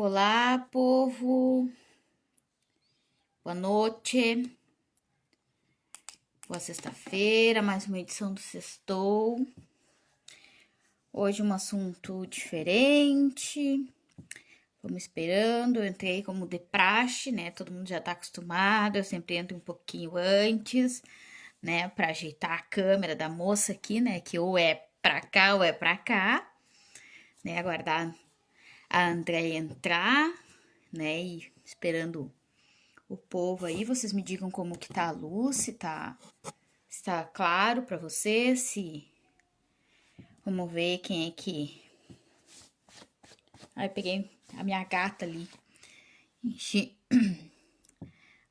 Olá, povo. Boa noite. Boa sexta-feira, mais uma edição do Sextou. Hoje um assunto diferente. Vamos esperando. Eu entrei como de praxe, né? Todo mundo já tá acostumado. Eu sempre entro um pouquinho antes, né? Pra ajeitar a câmera da moça aqui, né? Que ou é pra cá ou é pra cá, né? Aguardar a Andréia entrar, né? E esperando o povo aí, vocês me digam como que tá a luz, se tá claro pra vocês, se... Vamos ver quem é que... Aí peguei a minha gata ali. Ixi.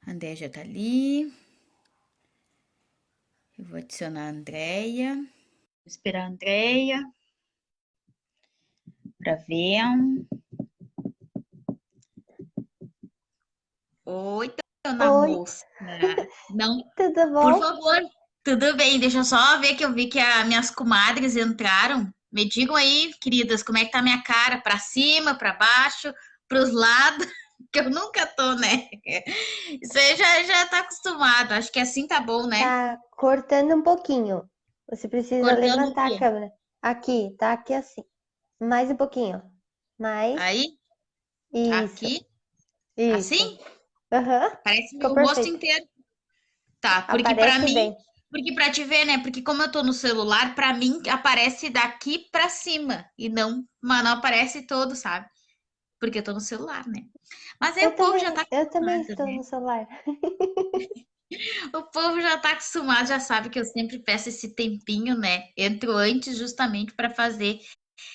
A Andréia já tá ali. Eu vou adicionar a Andréia. Vou esperar a Andréia pra ver. Oi, dona Oi, moça. Não, tudo por bom? favor. Tudo bem, deixa eu só ver que eu vi que as minhas comadres entraram. Me digam aí, queridas, como é que tá a minha cara? Pra cima, pra baixo, pros lados, que eu nunca tô, né? Isso aí já tá acostumado. Acho que assim tá bom, né? Tá cortando um pouquinho. Você precisa Cortando o levantar a quê? câmera. Aqui, tá aqui assim. Mais um pouquinho. Mais. Aí, Isso, aqui, isso. assim, Aham, parece ficou meu rosto perfeito. inteiro. Tá, porque pra Aparece mim, bem. porque pra te ver, né? Porque como eu tô no celular, pra mim aparece daqui pra cima e não, mas não aparece todo, sabe? Porque eu tô no celular, né? Mas aí o povo já tá Eu também acostumado, estou né? no celular. O povo já tá acostumado, já sabe que eu sempre peço esse tempinho, né? Entro antes justamente para fazer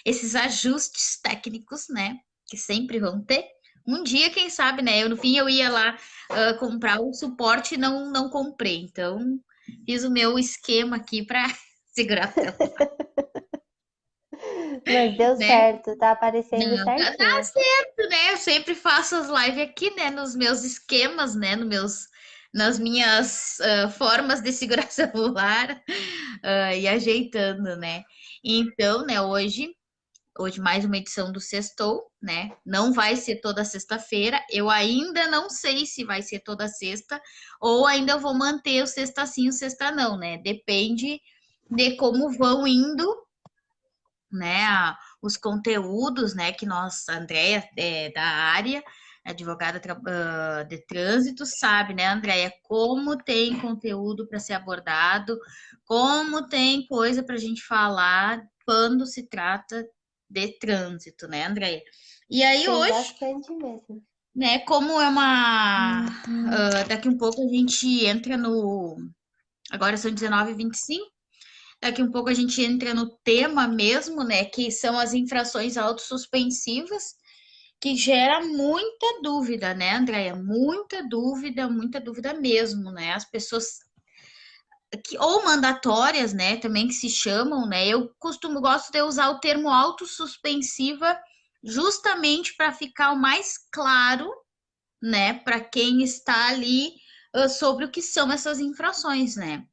esses ajustes técnicos, né? Que sempre vão ter. Um dia, quem sabe, né? Eu, no fim, eu ia lá comprar o suporte e não comprei. Então, fiz o meu esquema aqui para segurar o celular, Mas deu né? certo, tá aparecendo Não, dá certinho. certo, né? Eu sempre faço as lives aqui, né? Nos meus esquemas, né? Nas minhas formas de segurar celular e ajeitando, né? Então, né? Hoje mais uma edição do Sextou, né? Não vai ser toda sexta-feira. Eu ainda não sei se vai ser toda sexta ou ainda vou manter o sexta sim, o sexta não, né? Depende de como vão indo, né, os conteúdos, né, que nós, a Andréia, da área, advogada de trânsito, sabe, né, Andréia, como tem conteúdo para ser abordado, como tem coisa para a gente falar quando se trata de trânsito, né, Andréia? E aí Tem hoje, bastante mesmo. né, como é uma... daqui um pouco a gente entra no... Agora são 19h25. Daqui um pouco a gente entra no tema mesmo, né? Que são as infrações autossuspensivas, que gera muita dúvida, né, Andréia? Muita dúvida mesmo, né? As pessoas que, ou mandatórias, né, também que se chamam, né? Gosto de usar o termo autossuspensiva justamente para ficar o mais claro, né, para quem está ali sobre o que são essas infrações, né?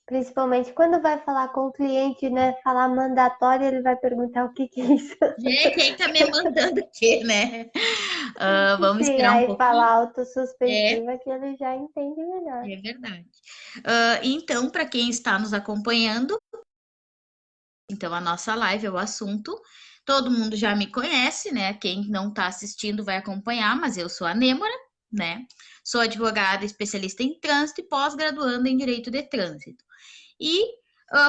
Principalmente quando vai falar com o cliente, né? Falar mandatório, ele vai perguntar o que que é isso. Gente, quem tá me mandando o quê, né? Vamos Sim, esperar um aí fala pouquinho. É, autossuspensiva que ele já entende melhor. é verdade. Então, para quem está nos acompanhando, então a nossa live é o assunto. Todo mundo já me conhece, né? Quem não está assistindo vai acompanhar, mas eu sou a Nêmora, né? Sou advogada especialista em trânsito e pós-graduanda em Direito de Trânsito. E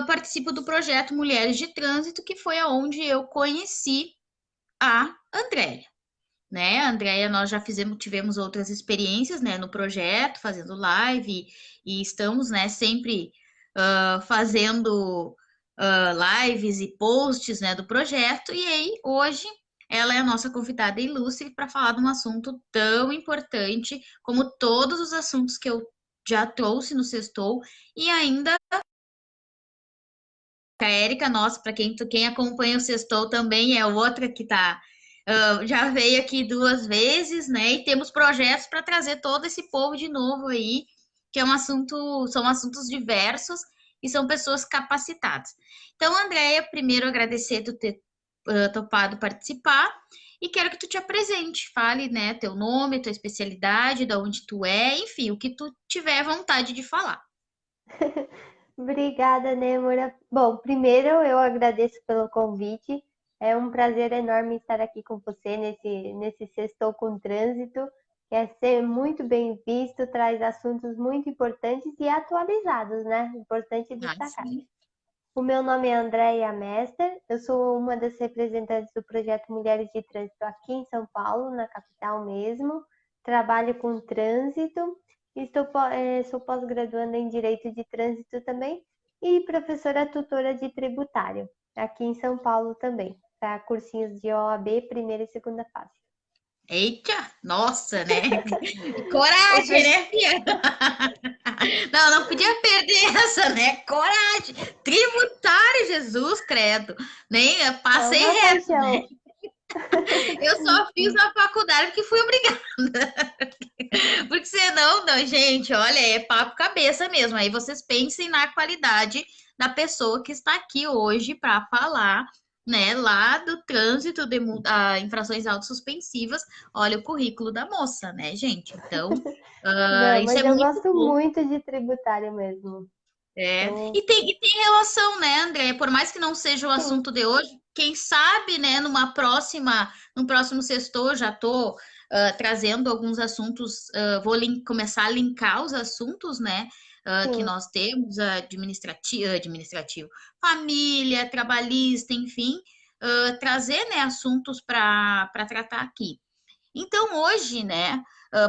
participo do projeto Mulheres de Trânsito, que foi aonde eu conheci a Andréia. Né, Andréia, nós já tivemos outras experiências, né, no projeto, fazendo live, e estamos, né, sempre fazendo lives e posts, né, do projeto, e aí, hoje, ela é a nossa convidada ilustre para falar de um assunto tão importante como todos os assuntos que eu já trouxe no Sextou, e ainda a Érica, nossa, para quem acompanha o Sextou também é outra que tá já veio aqui 2 vezes, né? E temos projetos para trazer todo esse povo de novo aí, que é um assunto, são assuntos diversos e são pessoas capacitadas. Então, Andréia, primeiro agradecer topado participar. E quero que tu te apresente, fale, né, teu nome, tua especialidade, da onde tu é, enfim, o que tu tiver vontade de falar. Obrigada, Nêmora. Bom, primeiro eu agradeço pelo convite. É um prazer enorme estar aqui com você nesse Sextou com Trânsito, que é ser muito bem visto, traz assuntos muito importantes e atualizados, né? Importante Ah, destacar. sim. O meu nome é Andréia Mester, eu sou uma das representantes do projeto Mulheres de Trânsito aqui em São Paulo, na capital mesmo. Trabalho com trânsito, sou pós-graduanda em Direito de Trânsito também e professora tutora de tributário, aqui em São Paulo também, para cursinhos de OAB, primeira e segunda fase. Eita, nossa, né? O Coragem, pe- né, Fia? Não, não podia perder essa, né? Coragem. Tributário, Jesus, credo. Nem É passei uma reto, né? paixão. Eu só fiz a faculdade porque fui obrigada. Porque senão, não, gente, olha, é papo cabeça mesmo. Aí vocês pensem na qualidade da pessoa que está aqui hoje para falar, né, lá do trânsito de infrações autossuspensivas. Olha o currículo da moça, né, gente? Então, Não, isso mas é eu muito gosto bom. muito de tributário mesmo. É. Eu, E tem relação, né, André? Por mais que não seja o sim, assunto de hoje, quem sabe, né, num próximo sextor, já estou trazendo alguns assuntos, começar a linkar os assuntos, né, que sim. nós temos, administrativo, família, trabalhista, enfim, trazer, né, assuntos para tratar aqui. Então, hoje, né,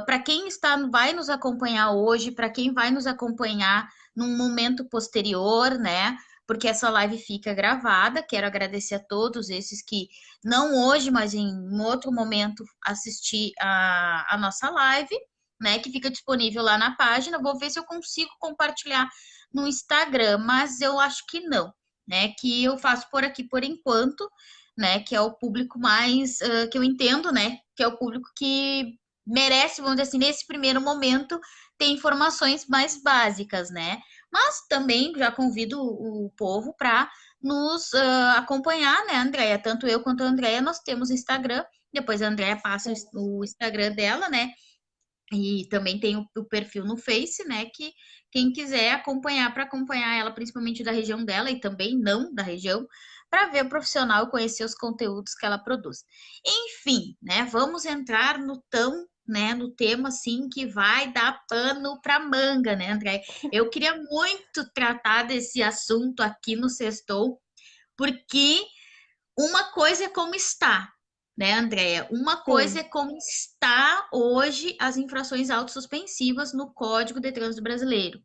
para quem vai nos acompanhar hoje, para quem vai nos acompanhar num momento posterior, né, porque essa live fica gravada, quero agradecer a todos esses que, não hoje, mas em outro momento, assistir a nossa live, né, que fica disponível lá na página. Vou ver se eu consigo compartilhar no Instagram, mas eu acho que não, né, que eu faço por aqui por enquanto, né, que é o público mais que eu entendo, né, que é o público que merece, vamos dizer assim, nesse primeiro momento, ter informações mais básicas, né? Mas também já convido o povo para nos acompanhar, né, Andréia? Tanto eu quanto a Andréia, nós temos Instagram. Depois a Andréia passa o Instagram dela, né? E também tem o perfil no Face, né? Que quem quiser acompanhar, para acompanhar ela, principalmente da região dela e também não da região, para ver o profissional e conhecer os conteúdos que ela produz. Enfim, né? Vamos entrar no tão, né? No tema assim que vai dar pano para manga, né, André? Eu queria muito tratar desse assunto aqui no Sextou, porque uma coisa é como está, né, Andréia? Uma coisa Sim, é como está hoje as infrações autossuspensivas no Código de Trânsito Brasileiro.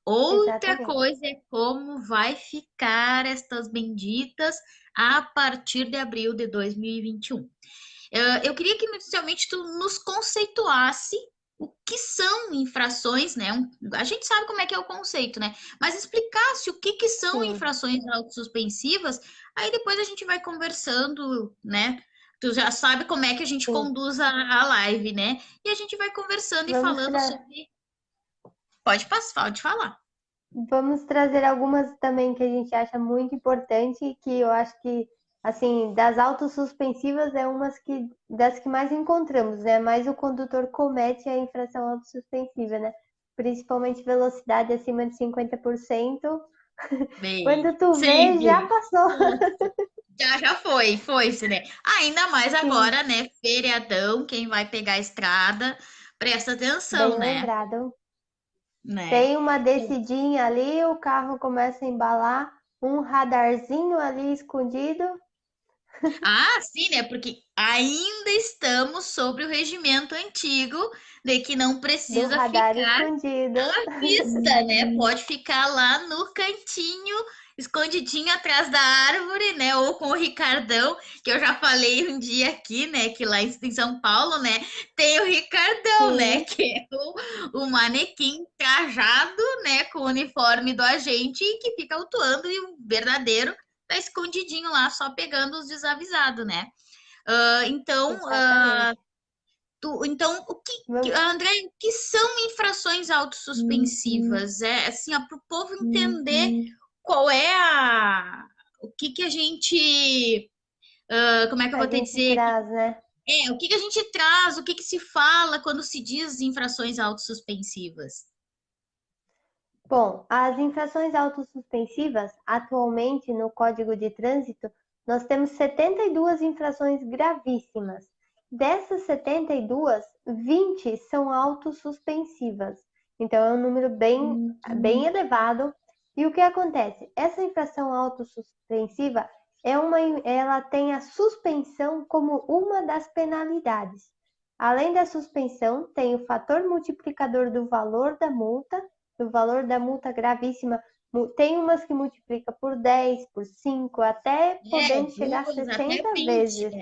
Outra exatamente. coisa é como vai ficar estas benditas a partir de abril de 2021. Eu queria que inicialmente tu nos conceituasse o que são infrações, né? A gente sabe como é que é o conceito, né? Mas explicasse o que são Sim, infrações autossuspensivas, aí depois a gente vai conversando, né? Tu já sabe como é que a gente sim. conduz a live, né? E a gente vai conversando e Vamos, falando tra sobre. Pode passar, pode falar. Vamos trazer algumas também que a gente acha muito importante, que eu acho que, assim, das autossuspensivas é umas das que mais encontramos, né? Mas o condutor comete a infração autossuspensiva, né? Principalmente velocidade acima de 50%. Bem, Quando tu vê, já sempre. passou. Já foi, né? Ainda mais Sim, agora, né? Feriadão, quem vai pegar a estrada, presta atenção, bem né? lembrado. Né? Tem uma descidinha ali, o carro começa a embalar, um radarzinho ali escondido Ah, sim, né? Porque ainda estamos sobre o regimento antigo de que não do precisa radar ficar escondido. vista, né? Pode ficar lá no cantinho, escondidinho atrás da árvore, né? Ou com o Ricardão, que eu já falei um dia aqui, né? Que lá em São Paulo, né? Tem o Ricardão, né? Sim, Que é o manequim trajado, né? Com o uniforme do agente e que fica atuando e o verdadeiro tá escondidinho lá, só pegando os desavisados, né? Então, exatamente. então, Vamos, André, o que são infrações autossuspensivas? É assim, para o povo entender qual é o que a gente como é que eu A vou te gente dizer? traz, né? O que que a gente traz, o que que se fala quando se diz infrações autossuspensivas? Bom, as infrações autossuspensivas, atualmente no Código de Trânsito, nós temos 72 infrações gravíssimas. Dessas 72, 20 são autossuspensivas. Então é um número bem elevado. E o que acontece? Essa infração autossuspensiva ela tem a suspensão como uma das penalidades. Além da suspensão, tem o fator multiplicador do valor da multa gravíssima. Tem umas que multiplica por 10, por 5, até podendo chegar a Duas, até 60 20. vezes.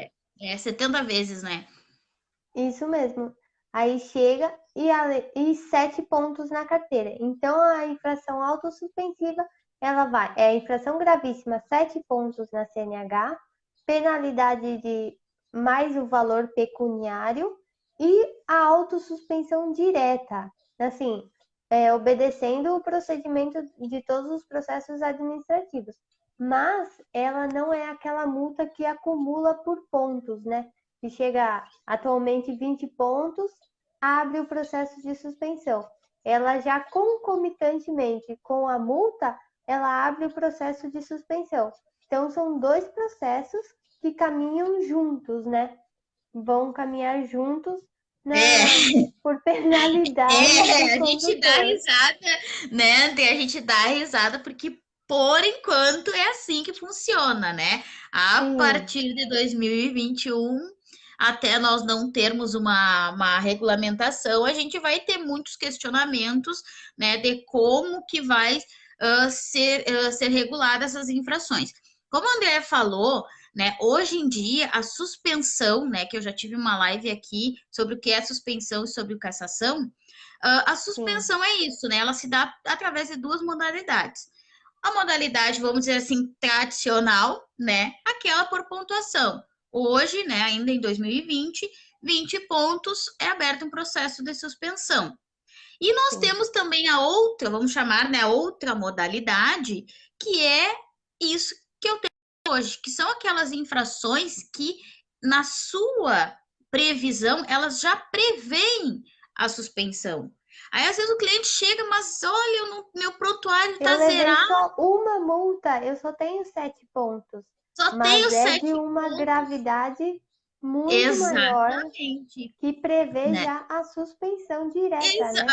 70 vezes, né? Isso mesmo. Aí chega e 7 pontos na carteira. Então, a infração autossuspensiva, ela vai. É a infração gravíssima, 7 pontos na CNH, penalidade de mais o valor pecuniário e a autossuspensão direta. Assim, obedecendo o procedimento de todos os processos administrativos. Mas ela não é aquela multa que acumula por pontos, né? Que chega atualmente 20 pontos, abre o processo de suspensão. Ela já concomitantemente com a multa, ela abre o processo de suspensão. Então, são dois processos que caminham juntos, né? Vão caminhar juntos por penalidade do A gente dá condutor. risada, né? A gente dá risada porque, por enquanto, é assim que funciona, né? A Sim, partir de 2021, até nós não termos uma regulamentação, a gente vai ter muitos questionamentos, né, de como que vai ser reguladas essas infrações. Como a Andrea falou, né, hoje em dia, a suspensão, né, que eu já tive uma live aqui sobre o que é suspensão e sobre o cassação, a sim, suspensão é isso, né? Ela se dá através de duas modalidades. A modalidade, vamos dizer assim, tradicional, né? Aquela por pontuação. Hoje, né, ainda em 2020, 20 pontos é aberto um processo de suspensão. E nós sim. temos também a outra, vamos chamar, né, a outra modalidade, que é isso que eu tenho hoje, que são aquelas infrações que, na sua previsão, elas já preveem a suspensão. Aí, às vezes, o cliente chega, mas olha, meu prontuário Eu está levei zerado, só uma multa, eu só tenho 7 pontos, só tenho mas é de sete uma pontos. gravidade muito maior Exatamente. que prevê Né? já a suspensão direta, né?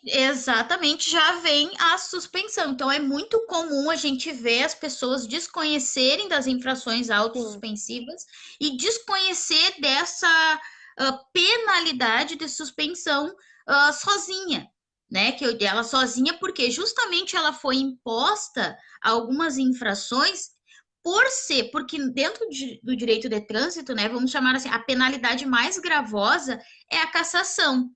Exatamente, já vem a suspensão. Então, é muito comum a gente ver as pessoas desconhecerem das infrações Sim, autossuspensivas e desconhecer dessa penalidade de suspensão sozinha, né? Que eu dela sozinha, porque justamente ela foi imposta a algumas infrações porque dentro do direito de trânsito, né, vamos chamar assim, a penalidade mais gravosa é a cassação.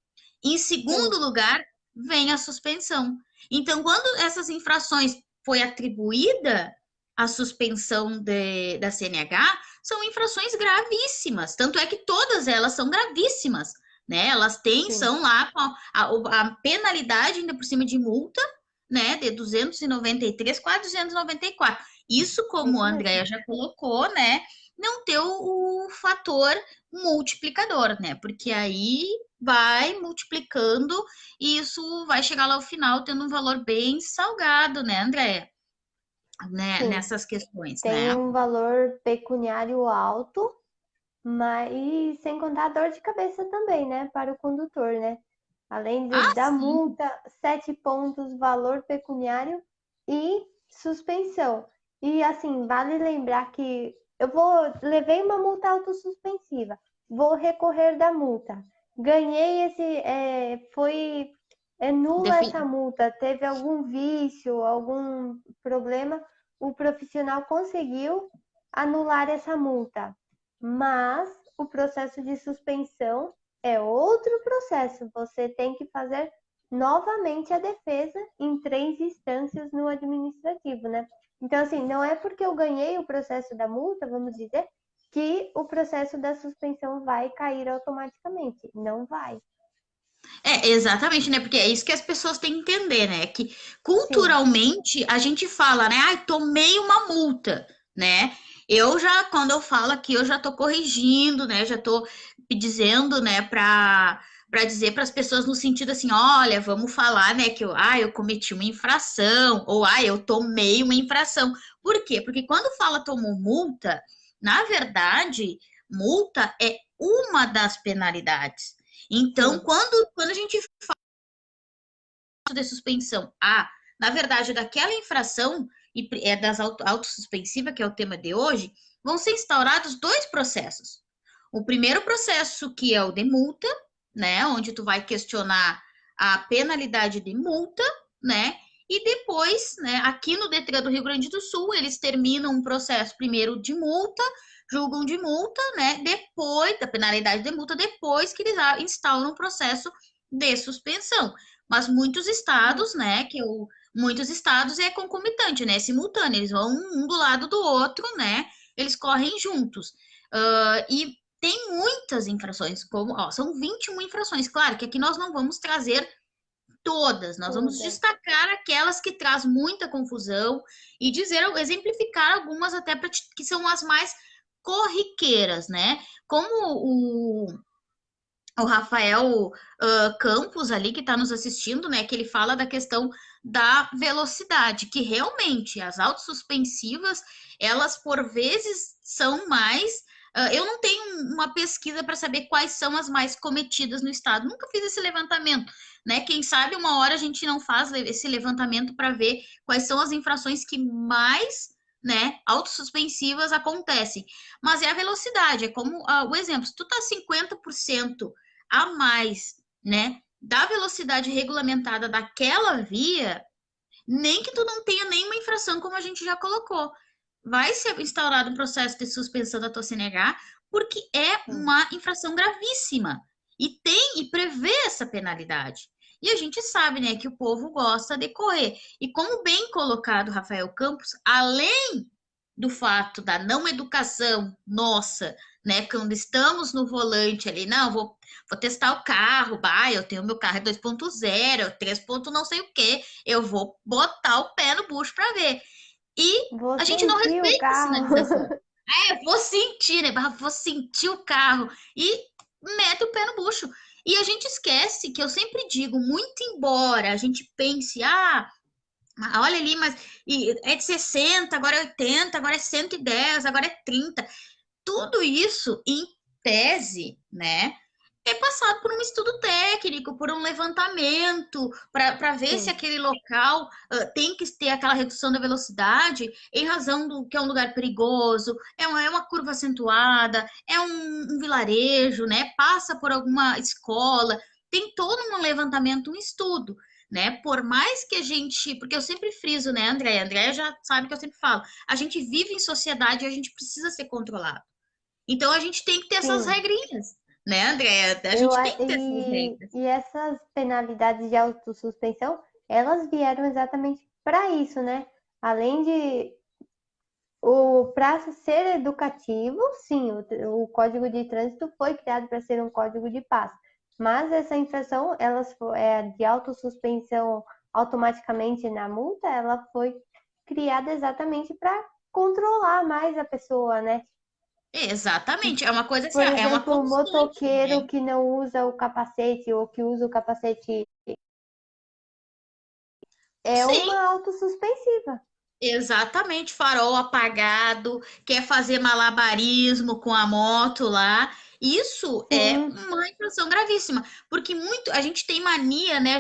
Em sim, segundo lugar, vem a suspensão. Então, quando essas infrações foi atribuída a suspensão da CNH, são infrações gravíssimas. Tanto é que todas elas são gravíssimas, né? Elas têm, sim, são lá com a penalidade ainda por cima de multa, né? De 293, quase 294. Isso, como isso a mesmo. Andrea já colocou, né? Não ter o fator multiplicador, né? Porque aí vai multiplicando e isso vai chegar lá ao final tendo um valor bem salgado, né, Andréia? Né, Sim, nessas questões, tem né? um valor pecuniário alto, mas e sem contar a dor de cabeça também, né, para o condutor, né? Além Ah, da sim. multa, 7 pontos, valor pecuniário e suspensão. E assim, vale lembrar que levei uma multa autossuspensiva, vou recorrer da multa. Ganhei é nula essa multa, teve algum vício, algum problema, o profissional conseguiu anular essa multa, mas o processo de suspensão é outro processo. Você tem que fazer novamente a defesa em 3 instâncias no administrativo, né? Então, assim, não é porque eu ganhei o processo da multa, vamos dizer, que o processo da suspensão vai cair automaticamente. Não vai. Exatamente, né? Porque é isso que as pessoas têm que entender, né? Que Sim, culturalmente a gente fala, né? Ai, tomei uma multa, né? Quando eu falo aqui, eu já estou corrigindo, né? Já estou dizendo, né, para dizer para as pessoas no sentido assim, olha, vamos falar, né, que eu cometi uma infração, ou eu tomei uma infração. Por quê? Porque quando fala tomou multa, na verdade, multa é uma das penalidades. Então, Sim, quando a gente fala de suspensão, na verdade, daquela infração e é das autossuspensivas, que é o tema de hoje, vão ser instaurados dois processos. O primeiro processo, que é o de multa, né, onde tu vai questionar a penalidade de multa, né, e depois, né, aqui no Detran do Rio Grande do Sul, eles terminam um processo primeiro de multa, julgam de multa, né, depois da penalidade de multa, depois que eles instauram um processo de suspensão. Mas muitos sim, estados, né, muitos estados é concomitante, né, simultâneo, eles vão um do lado do outro, né, eles correm juntos. E tem muitas infrações, são 21 infrações. Claro que aqui nós não vamos trazer todas, nós vamos todas. destacar aquelas que traz muita confusão e exemplificar algumas até que são as mais corriqueiras, né? Como o Rafael Campos ali que está nos assistindo, né? Que ele fala da questão da velocidade, que realmente as autossuspensivas, elas por vezes são mais. Eu não tenho uma pesquisa para saber quais são as mais cometidas no estado. Nunca fiz esse levantamento, né? Quem sabe uma hora a gente não faz esse levantamento para ver quais são as infrações que mais, né, autossuspensivas acontecem. Mas é a velocidade, é como o exemplo, se tu tá 50% a mais, né, da velocidade regulamentada daquela via, nem que tu não tenha nenhuma infração, como a gente já colocou. Vai ser instaurado um processo de suspensão da tua CNH, porque é Sim, uma infração gravíssima. E prevê essa penalidade. E a gente sabe, né, que o povo gosta de correr. E como bem colocado, Rafael Campos, além do fato da não educação nossa, né, quando estamos no volante ali, não, vou testar o carro, eu tenho meu carro é 2.0, 3 ponto não sei o quê, eu vou botar o pé no bucho para ver. E vou a gente não sentir o respeita a carro. sinalização. Vou sentir, né? Vou sentir o carro e mete o pé no bucho. E a gente esquece que eu sempre digo, muito embora a gente pense, olha ali, mas é de 60, agora é 80, agora é 110, agora é 30. Tudo isso, em tese, né, é passado por um estudo técnico, por um levantamento, para ver se Sim, aquele local tem que ter aquela redução da velocidade em razão do que é um lugar perigoso, é uma curva acentuada, é um vilarejo, né? Passa por alguma escola, tem todo um levantamento, um estudo. Né? Por mais que a gente, porque eu sempre friso, né, Andréia? Andréia já sabe que eu sempre falo, a gente vive em sociedade e a gente precisa ser controlado. Então a gente tem que ter essas sim. regrinhas, né, Andréia? A Eu, gente tem que ter essas regras. e essas penalidades de autossuspensão, elas vieram exatamente para isso, né? Além de o para ser educativo, sim, o Código de Trânsito foi criado para ser um código de paz. Mas essa infração, de autossuspensão automaticamente na multa, ela foi criada exatamente para controlar mais a pessoa, né? Exatamente, é uma coisa assim, Por é uma exemplo, o constante, motoqueiro né? que não usa o capacete ou que usa o capacete é Sim, uma autossuspensiva. exatamente, farol apagado, quer fazer malabarismo com a moto lá. Isso é Sim, uma infração gravíssima, porque a gente tem mania, né? A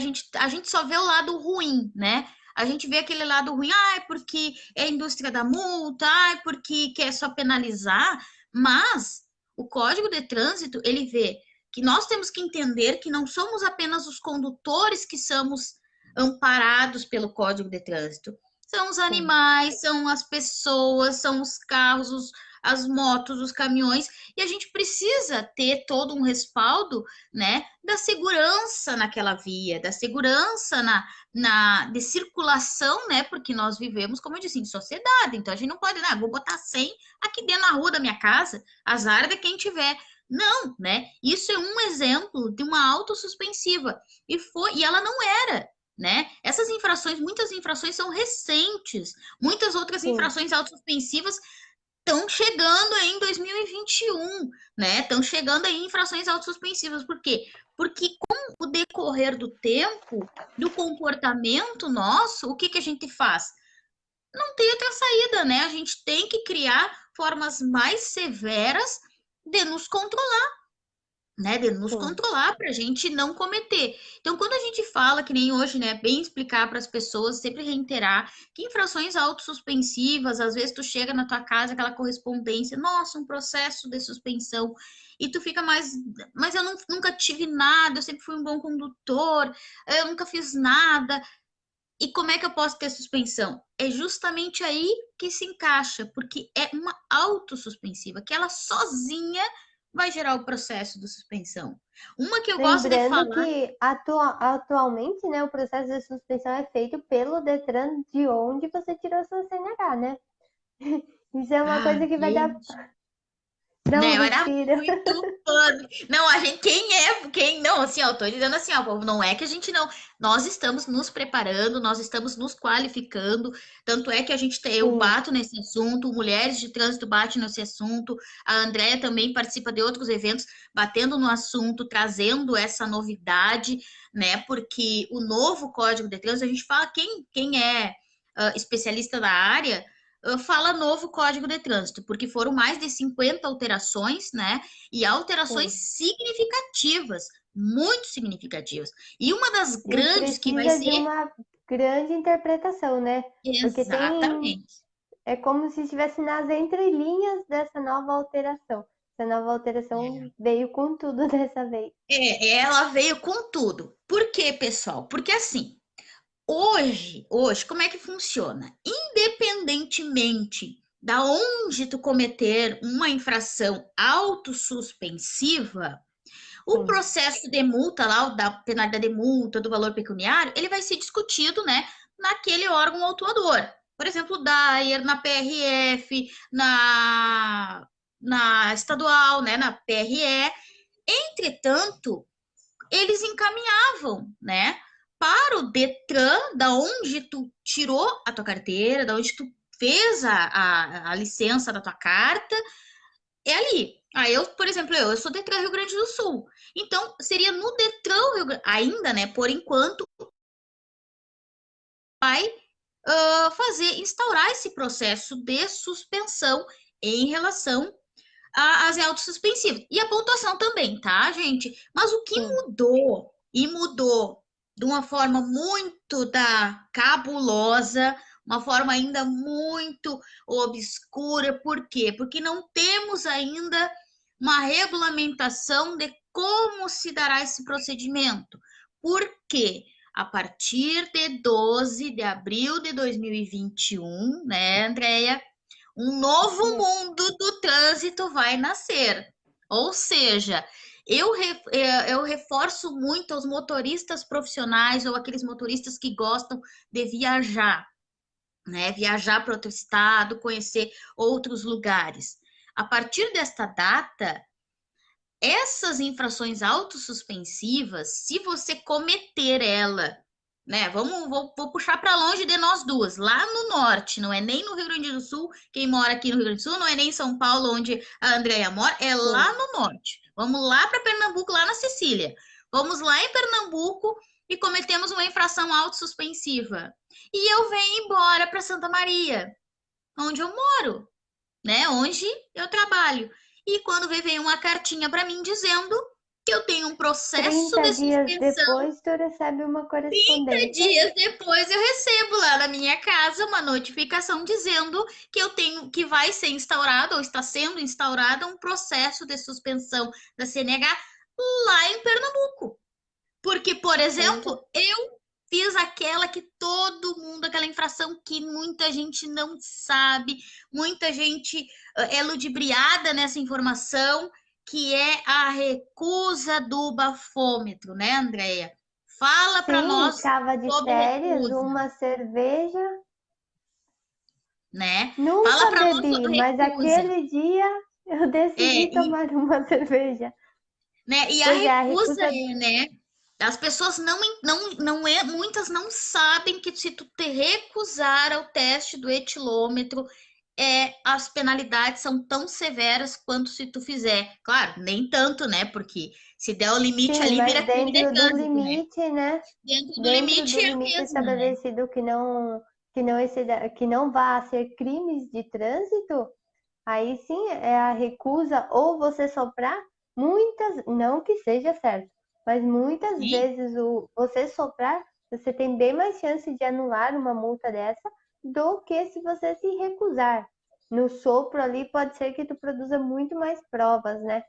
gente só vê o lado ruim, né? A gente vê aquele lado ruim, é porque é a indústria da multa, é porque quer só penalizar, mas o Código de Trânsito, ele vê que nós temos que entender que não somos apenas os condutores que somos amparados pelo Código de Trânsito, são os sim, animais, são as pessoas, são os carros, as motos, os caminhões, e a gente precisa ter todo um respaldo, né, da segurança naquela via, da segurança de circulação, né, porque nós vivemos, como eu disse, em sociedade, então a gente não pode, vou botar 100 aqui dentro na rua da minha casa, azar de quem tiver. Não, né? Isso é um exemplo de uma autossuspensiva. E ela não era, né? Essas infrações, muitas infrações são recentes, muitas outras sim. infrações autosuspensivas estão chegando aí em 2021, né? Estão chegando aí em infrações autossuspensivas. Por quê? Porque com o decorrer do tempo, do comportamento nosso, o que a gente faz? Não tem outra saída, né? A gente tem que criar formas mais severas de nos controlar, né, de nos Sim. controlar para a gente não cometer. Então, quando a gente fala, que nem hoje, né, bem explicar para as pessoas, sempre reiterar que infrações autossuspensivas, às vezes tu chega na tua casa, aquela correspondência, nossa, um processo de suspensão, e tu fica mais, mas eu nunca tive nada, eu sempre fui um bom condutor, eu nunca fiz nada. E como é que eu posso ter suspensão? É justamente aí que se encaixa, porque é uma autossuspensiva, que ela sozinha vai gerar o processo de suspensão. Uma que eu gosto de Lembrando falar. que atualmente, né, o processo de suspensão é feito pelo Detran de onde você tirou sua CNH, né? Isso é uma Ah, coisa que vai dar. gente. Não, Né, eu era respira. muito fã. Não, a gente, quem não, assim, ó, tô dizendo assim, ó, povo, não é que a gente não, nós estamos nos preparando, nós estamos nos qualificando, tanto é que a gente tem, eu Sim, bato nesse assunto, Mulheres de Trânsito bate nesse assunto, a Andrea também participa de outros eventos, batendo no assunto, trazendo essa novidade, né, porque o novo Código de Trânsito, a gente fala, quem é especialista da área, fala novo Código de Trânsito, porque foram mais de 50 alterações, né? E alterações sim. significativas, muito significativas. E uma das E grandes que vai precisa de ser uma grande interpretação, né? Porque tem. exatamente. É como se estivesse nas entrelinhas dessa nova alteração. Essa nova alteração veio com tudo dessa vez. Ela veio com tudo. Por quê, pessoal? Porque assim, hoje, como é que funciona? Independentemente da onde tu cometer uma infração autossuspensiva, o Sim, processo de multa lá, o da penalidade de multa, do valor pecuniário, ele vai ser discutido, né, naquele órgão autuador. Por exemplo, DAIR, na PRF, na estadual, né, na PRE. Entretanto, eles encaminhavam, né, para o Detran, da onde tu tirou a tua carteira, da onde tu fez a licença da tua carta, é ali. Aí eu, por exemplo, eu sou Detran Rio Grande do Sul. Então, seria no Detran Rio Grande, ainda, né, por enquanto, vai fazer, instaurar esse processo de suspensão em relação às autossuspensivas. E a pontuação também, tá, gente? Mas o que sim. mudou, e mudou de uma forma muito cabulosa, uma forma ainda muito obscura. Por quê? Porque não temos ainda uma regulamentação de como se dará esse procedimento. Por quê? A partir de 12 de abril de 2021, né, Andréia? Um novo Isso mesmo. mundo do trânsito vai nascer. Ou seja, eu reforço muito aos motoristas profissionais ou aqueles motoristas que gostam de viajar, né? Viajar para outro estado, conhecer outros lugares. A partir desta data, essas infrações autossuspensivas, se você cometer ela, né? Vou puxar para longe de nós duas, lá no norte, não é nem no Rio Grande do Sul, quem mora aqui no Rio Grande do Sul, não é nem em São Paulo, onde a Andrea mora, é lá Sim. no norte. Vamos lá para Pernambuco, lá na Sicília. Vamos lá em Pernambuco e cometemos uma infração autossuspensiva. E eu venho embora para Santa Maria, onde eu moro, né? Onde eu trabalho. E quando vem uma cartinha para mim dizendo que eu tenho um processo 30 de dias suspensão. depois, tu recebe uma 30 correspondência. dias depois eu recebo lá na minha casa uma notificação dizendo que eu tenho que vai ser instaurado ou está sendo instaurado um processo de suspensão da CNH lá em Pernambuco. Porque, por Pois é. exemplo, eu fiz aquela que todo mundo, aquela infração que muita gente não sabe, muita gente é ludibriada nessa informação, que é a recusa do bafômetro, né, Andréia? Fala para Sim, nós estava de sobre férias, recusa, uma cerveja. né? Fala Nunca para nós bebi, sobre mas recusa. aquele dia eu É, decidi tomar uma cerveja. né? E a Pois é, a recusa recusa. né? As pessoas não é, muitas não sabem que se tu te recusar ao teste do etilômetro, as penalidades são tão severas quanto se tu fizer. Claro, nem tanto, né? Porque se der o limite Sim, ali, mas vira crime de dentro do trânsito, né? limite, né? Dentro do Dentro limite do é o limite mesmo, né? estabelecido que não vá ser crimes de trânsito, aí sim é a recusa ou você soprar, muitas, não que seja certo, mas muitas Sim. vezes você soprar, você tem bem mais chance de anular uma multa dessa do que se você se recusar. No sopro ali pode ser que tu produza muito mais provas, né?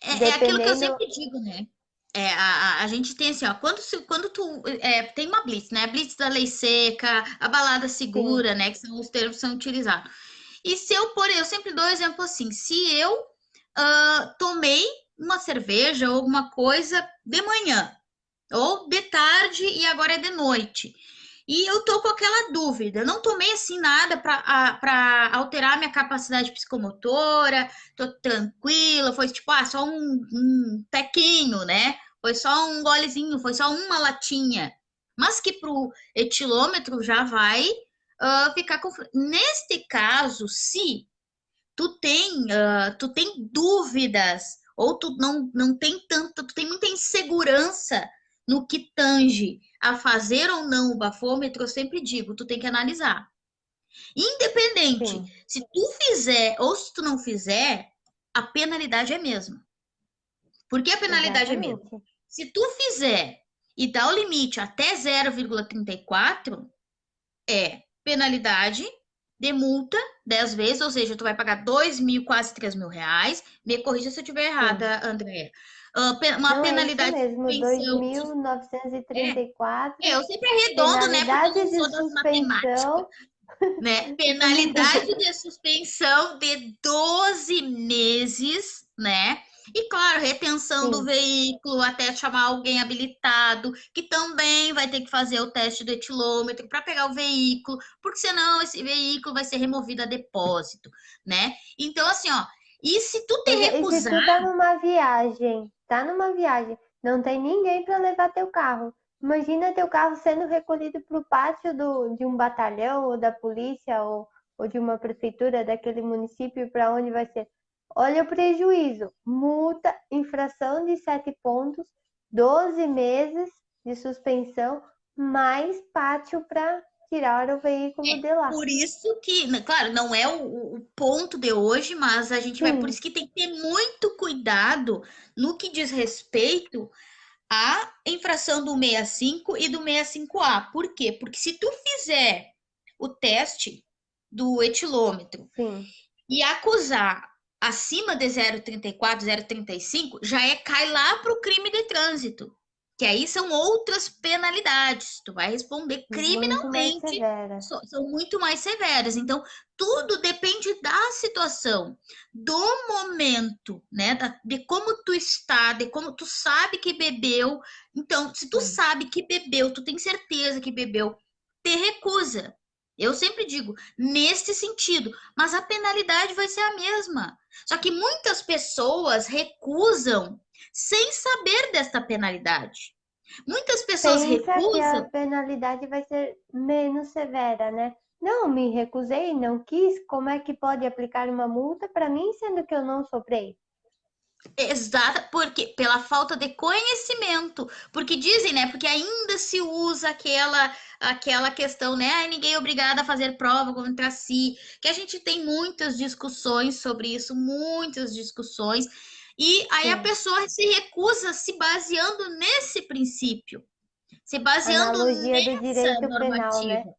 É aquilo que eu Dependendo, sempre digo, né? A gente tem assim, ó, quando tu tem uma blitz, né? A blitz da lei seca, a balada sim, segura, né? Que são os termos que são utilizados. E se eu sempre dou exemplo assim, se eu tomei uma cerveja ou alguma coisa de manhã, ou de tarde e agora é de noite. E eu tô com aquela dúvida. Não tomei assim nada para alterar minha capacidade psicomotora, tô tranquila, foi tipo, só um tequinho, né? Foi só um golezinho, foi só uma latinha. Mas que pro etilômetro já vai ficar com. Neste caso, se tu tem dúvidas, ou tu não tem tanta, tu tem muita insegurança no que tange a fazer ou não o bafômetro, eu sempre digo, tu tem que analisar. Independente, sim, se tu fizer ou se tu não fizer, a penalidade é a mesma. Por que a penalidade é a mesma? exatamente. Se tu fizer e dá o limite até 0,34, é penalidade de multa 10 vezes, ou seja, tu vai pagar 2.000, quase 3.000 reais. Me corrija se eu estiver Sim. errada, Andréia. Uma Não é isso penalidade de mesmo, suspensão. É, 2.934, eu sempre arredondo, né? Porque eu penalidade não de sou das matemáticas, suspensão. né? Penalidade de suspensão de 12 meses, né? E claro, retenção do Sim, veículo até chamar alguém habilitado, que também vai ter que fazer o teste do etilômetro para pegar o veículo, porque senão esse veículo vai ser removido a depósito, né? Então, assim, ó, e se tu te pois é, e se recusar, tu tá numa viagem, não tem ninguém para levar teu carro. Imagina teu carro sendo recolhido para o pátio de um batalhão, ou da polícia, ou de uma prefeitura daquele município para onde vai ser. Olha o prejuízo: multa, infração de 7 pontos, 12 meses de suspensão, mais pátio para tirar o veículo de lá. por isso que, claro, não é o ponto de hoje, mas a gente vai, por Sim, isso que tem que ter muito cuidado no que diz respeito à infração do 65 e do 65A. Por quê? Porque se tu fizer o teste do etilômetro sim. e acusar acima de 0,34, 0,35, já cai lá para o crime de trânsito. Que aí são outras penalidades. Tu vai responder Muito mais criminalmente, severa. são muito mais severas. Então, tudo depende da situação, do momento, né? De como tu está, de como tu sabe que bebeu. Então, se tu Sim. sabe que bebeu, tu tem certeza que bebeu, te recusa. Eu sempre digo, neste sentido, mas a penalidade vai ser a mesma. Só que muitas pessoas recusam sem saber desta penalidade. Muitas pessoas Pensa que a recusam. penalidade vai ser menos severa, né? Não, me recusei, não quis. Como é que pode aplicar uma multa para mim, sendo que eu não soprei? Exata, porque pela falta de conhecimento, porque dizem, né? Porque ainda se usa aquela questão, né? Ai, ninguém é obrigado a fazer prova contra si, que a gente tem muitas discussões sobre isso, muitas discussões, e aí a Sim. pessoa se recusa se baseando nesse princípio, se baseando Analogia do nessa direito penal, né? normativa.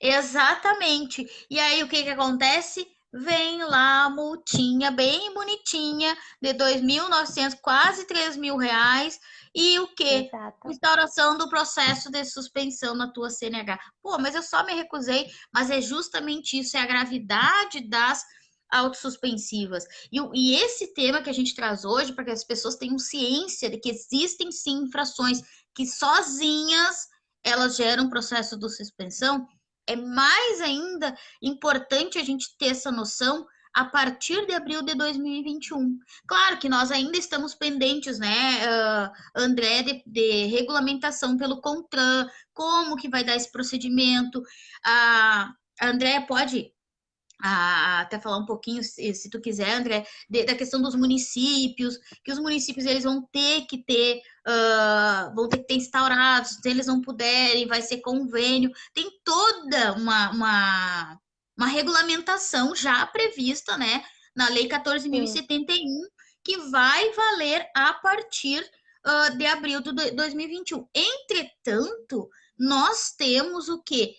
Exatamente. E aí o que que acontece? Vem lá a multinha bem bonitinha de 2.900, quase 3.000 reais. E o quê? Exato. Instauração do processo de suspensão na tua CNH. Pô, mas eu só me recusei, mas é justamente isso, é a gravidade das autossuspensivas. E esse tema que a gente traz hoje, para que as pessoas tenham ciência de que existem sim infrações que sozinhas elas geram processo de suspensão, é mais ainda importante a gente ter essa noção a partir de abril de 2021. Claro que nós ainda estamos pendentes, né, André, de regulamentação pelo CONTRAN, como que vai dar esse procedimento. A André pode até falar um pouquinho, se tu quiser, André, da questão dos municípios, que os municípios eles vão ter que ter, instaurados, se eles não puderem, vai ser convênio, tem toda uma regulamentação já prevista, né, na Lei Sim, 14.071, que vai valer a partir de abril de 2021. Entretanto, nós temos o quê?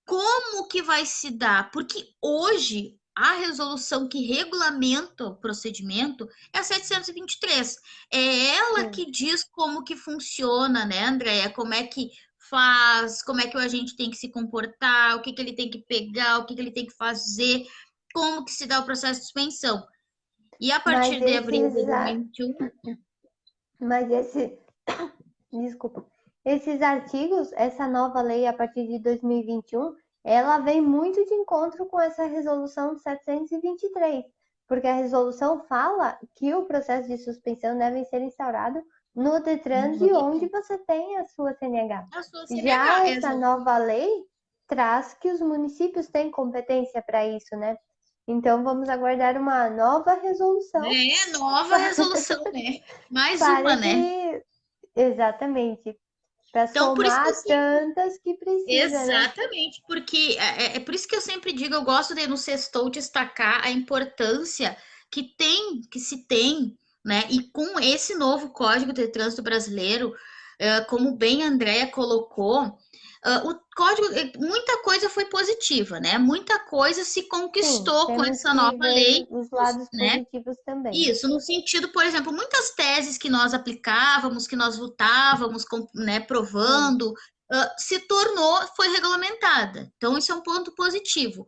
Como que vai se dar? Porque hoje a resolução que regulamenta o procedimento é a 723. É ela sim. que diz como que funciona, né, Andréia? Como é que faz, como é que o agente tem que se comportar, o que que ele tem que pegar, o que que ele tem que fazer, como que se dá o processo de suspensão. E a Mas partir de abril de esses, 2021, mas esse, desculpa, esses artigos, essa nova lei a partir de 2021, ela vem muito de encontro com essa resolução 723, porque a resolução fala que o processo de suspensão deve ser instaurado no Detran de onde você tem a sua CNH. a sua Já CNH, essa nova lei traz que os municípios têm competência para isso, né? Então vamos aguardar uma nova resolução nova resolução, né? Mais uma, para né? que, exatamente, para Então, por isso que eu somar tantas que precisa, né? exatamente, porque é por isso que eu sempre digo, eu gosto de no sextou destacar a importância que se tem, né? E com esse novo Código de Trânsito Brasileiro, como bem a Andrea colocou, o código, muita coisa foi positiva, né? Muita coisa se Sim, conquistou com temos essa que nova lei, ver os lados né? positivos também. Isso, no sentido, por exemplo, muitas teses que nós aplicávamos, que nós lutávamos, né, Sim, provando, se tornou, foi regulamentada. Então, isso é um ponto positivo.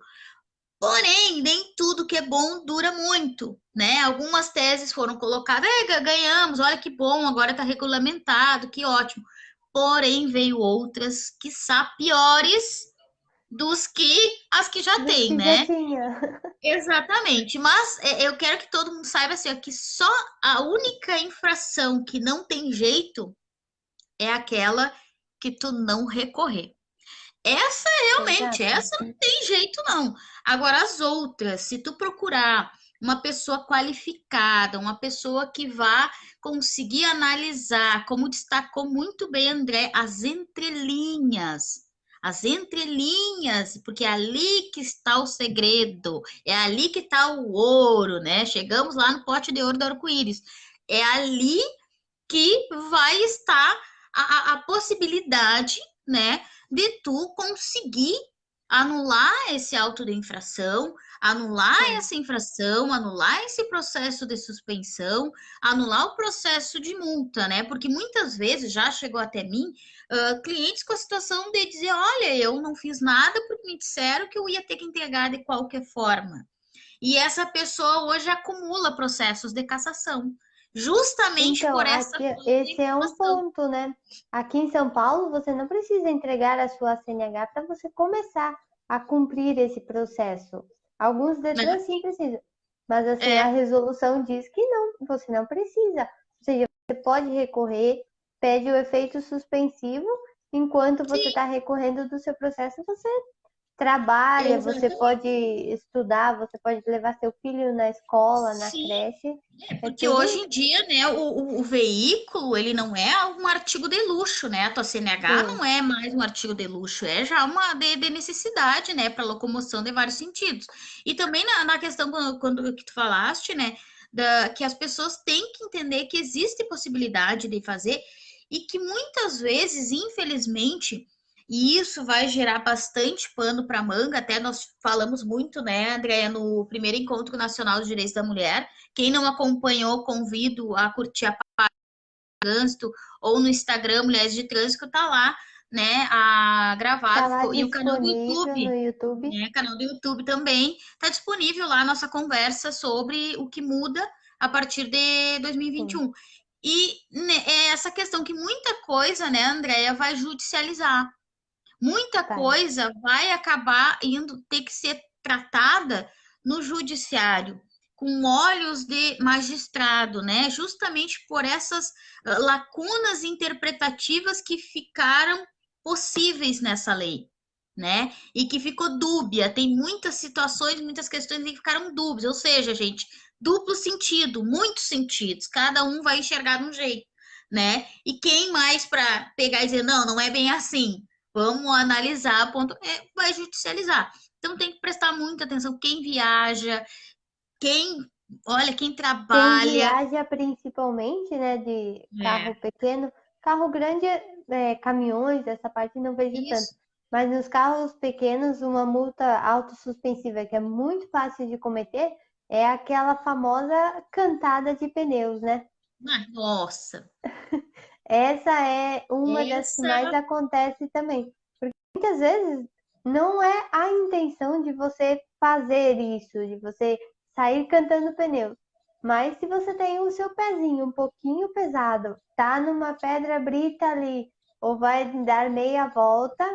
Porém, nem tudo que é bom dura muito, né? Algumas teses foram colocadas, ganhamos, olha que bom, agora está regulamentado, que ótimo. Porém, veio outras, quiçá piores dos que as que já dos tem, que já né? tinha. Exatamente, mas eu quero que todo mundo saiba assim, ó, que só a única infração que não tem jeito é aquela que tu não recorrer. Essa realmente, Exato. essa não tem jeito não. Agora as outras, se tu procurar uma pessoa qualificada, uma pessoa que vá conseguir analisar, como destacou muito bem André, as entrelinhas, porque é ali que está o segredo, é ali que está o ouro, né? Chegamos lá no pote de ouro do arco-íris. É ali que vai estar a possibilidade, né, de tu conseguir anular esse auto de infração, anular Sim. essa infração, anular esse processo de suspensão, anular o processo de multa, né? Porque muitas vezes já chegou até mim clientes com a situação de dizer, olha, eu não fiz nada porque me disseram que eu ia ter que entregar de qualquer forma. E essa pessoa hoje acumula processos de cassação, justamente Então, por essa aqui, falta de esse é um informação. ponto, né? Aqui em São Paulo, você não precisa entregar a sua CNH para você começar a cumprir esse processo. Alguns Né? Detran sim precisam, mas assim, a É, resolução diz que não, você não precisa. Ou seja, você pode recorrer, pede o efeito suspensivo, enquanto você sim, está recorrendo do seu processo, você trabalha, você exatamente. pode estudar, você pode levar seu filho na escola, na Sim, creche, é porque hoje tudo em dia, né, o veículo, ele não é um artigo de luxo, né? A tua CNH sim. não é mais um artigo de luxo, é já uma de necessidade, né, para locomoção de vários sentidos. E também na questão quando que tu falaste, né, que as pessoas têm que entender que existe possibilidade de fazer e que muitas vezes, infelizmente, e isso vai gerar bastante pano para manga, até nós falamos muito, né, Andréia, no primeiro Encontro Nacional dos Direitos da Mulher. Quem não acompanhou, convido a curtir a trânsito ou no Instagram Mulheres de Trânsito, tá lá, né, Tá gravado, lá e o canal do disponível no YouTube, YouTube. né, canal do YouTube também tá disponível lá a nossa conversa sobre o que muda a partir de Sim, 2021. E né, é essa questão que muita coisa, né, Andréia, vai judicializar. Muita vai. coisa vai acabar indo ter que ser tratada no judiciário com olhos de magistrado, né? Justamente por essas lacunas interpretativas que ficaram possíveis nessa lei. né? E que ficou dúbia. Tem muitas situações, muitas questões que ficaram dúbias. Ou seja, gente, duplo sentido, muitos sentidos. Cada um vai enxergar de um jeito, né? E quem mais para pegar e dizer, não, não é bem assim. Vamos analisar, ponto, vai judicializar. Então tem que prestar muita atenção. Quem viaja, quem, olha, quem Quem trabalha. viaja principalmente, né, de carro É, pequeno, carro grande, caminhões, essa parte não vejo tanto. isso. Mas nos carros pequenos, uma multa autossuspensiva que é muito fácil de cometer é aquela famosa cantada de pneus, né? Ai, nossa, Essa é uma das que mais essa. acontece também. Porque muitas vezes não é a intenção de você fazer isso, de você sair cantando pneus. Mas se você tem o seu pezinho um pouquinho pesado, tá numa pedra brita ali, ou vai dar meia volta,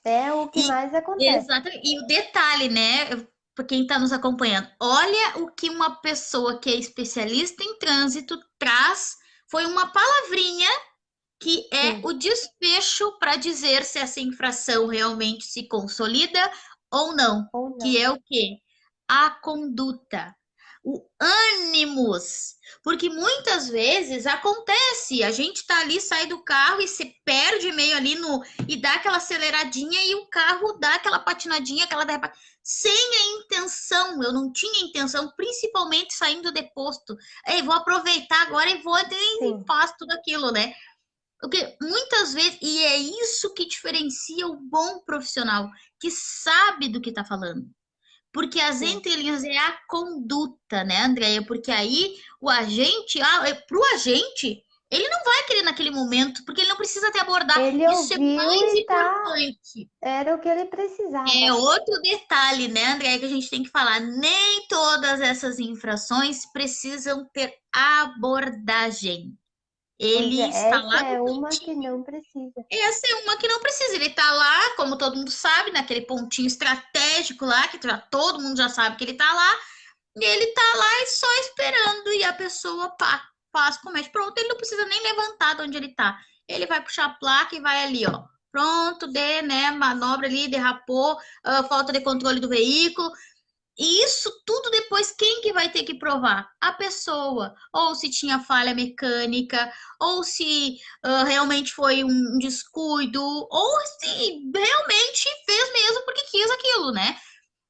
é o que E, mais acontece. exatamente. E o detalhe, né? Para quem está nos acompanhando, olha o que uma pessoa que é especialista em trânsito traz. Foi uma palavrinha que é Sim, o desfecho para dizer se essa infração realmente se consolida ou não. ou Que não. é o quê? A conduta, o ânimos. Porque muitas vezes acontece, a gente tá ali, sai do carro e se perde meio ali no e dá aquela aceleradinha e o carro dá aquela patinadinha, aquela sem a intenção. Eu não tinha intenção, principalmente saindo de posto. Ei, vou aproveitar agora e vou e Sim, faço tudo aquilo, né? Porque muitas vezes, e é isso que diferencia o bom profissional, que sabe do que está falando. Porque as sim. entrelinhas é a conduta, né, Andréia? Porque aí o agente, para o agente, ele não vai querer naquele momento, porque ele não precisa te abordar. Ele Isso é ouviu mais e tá, importante. era o que ele É precisava. outro detalhe, né, Andréia, que a gente tem que falar. Nem todas essas infrações precisam ter abordagem. Pois Ele é, está essa lá no é uma que pontinho. não precisa. Essa é uma que não precisa. Ele tá lá, como todo mundo sabe, naquele pontinho estratégico lá, que todo mundo já sabe que ele tá lá, e ele tá lá e só esperando, e a pessoa pá, faz, comete. Pronto, ele não precisa nem levantar de onde ele tá. Ele vai puxar a placa e vai ali, ó. Pronto, né, manobra ali, derrapou, falta de controle do veículo, e isso tudo depois, quem que vai ter que provar? A pessoa. Ou se tinha falha mecânica, ou se realmente foi um descuido, ou se realmente fez mesmo porque quis aquilo, né?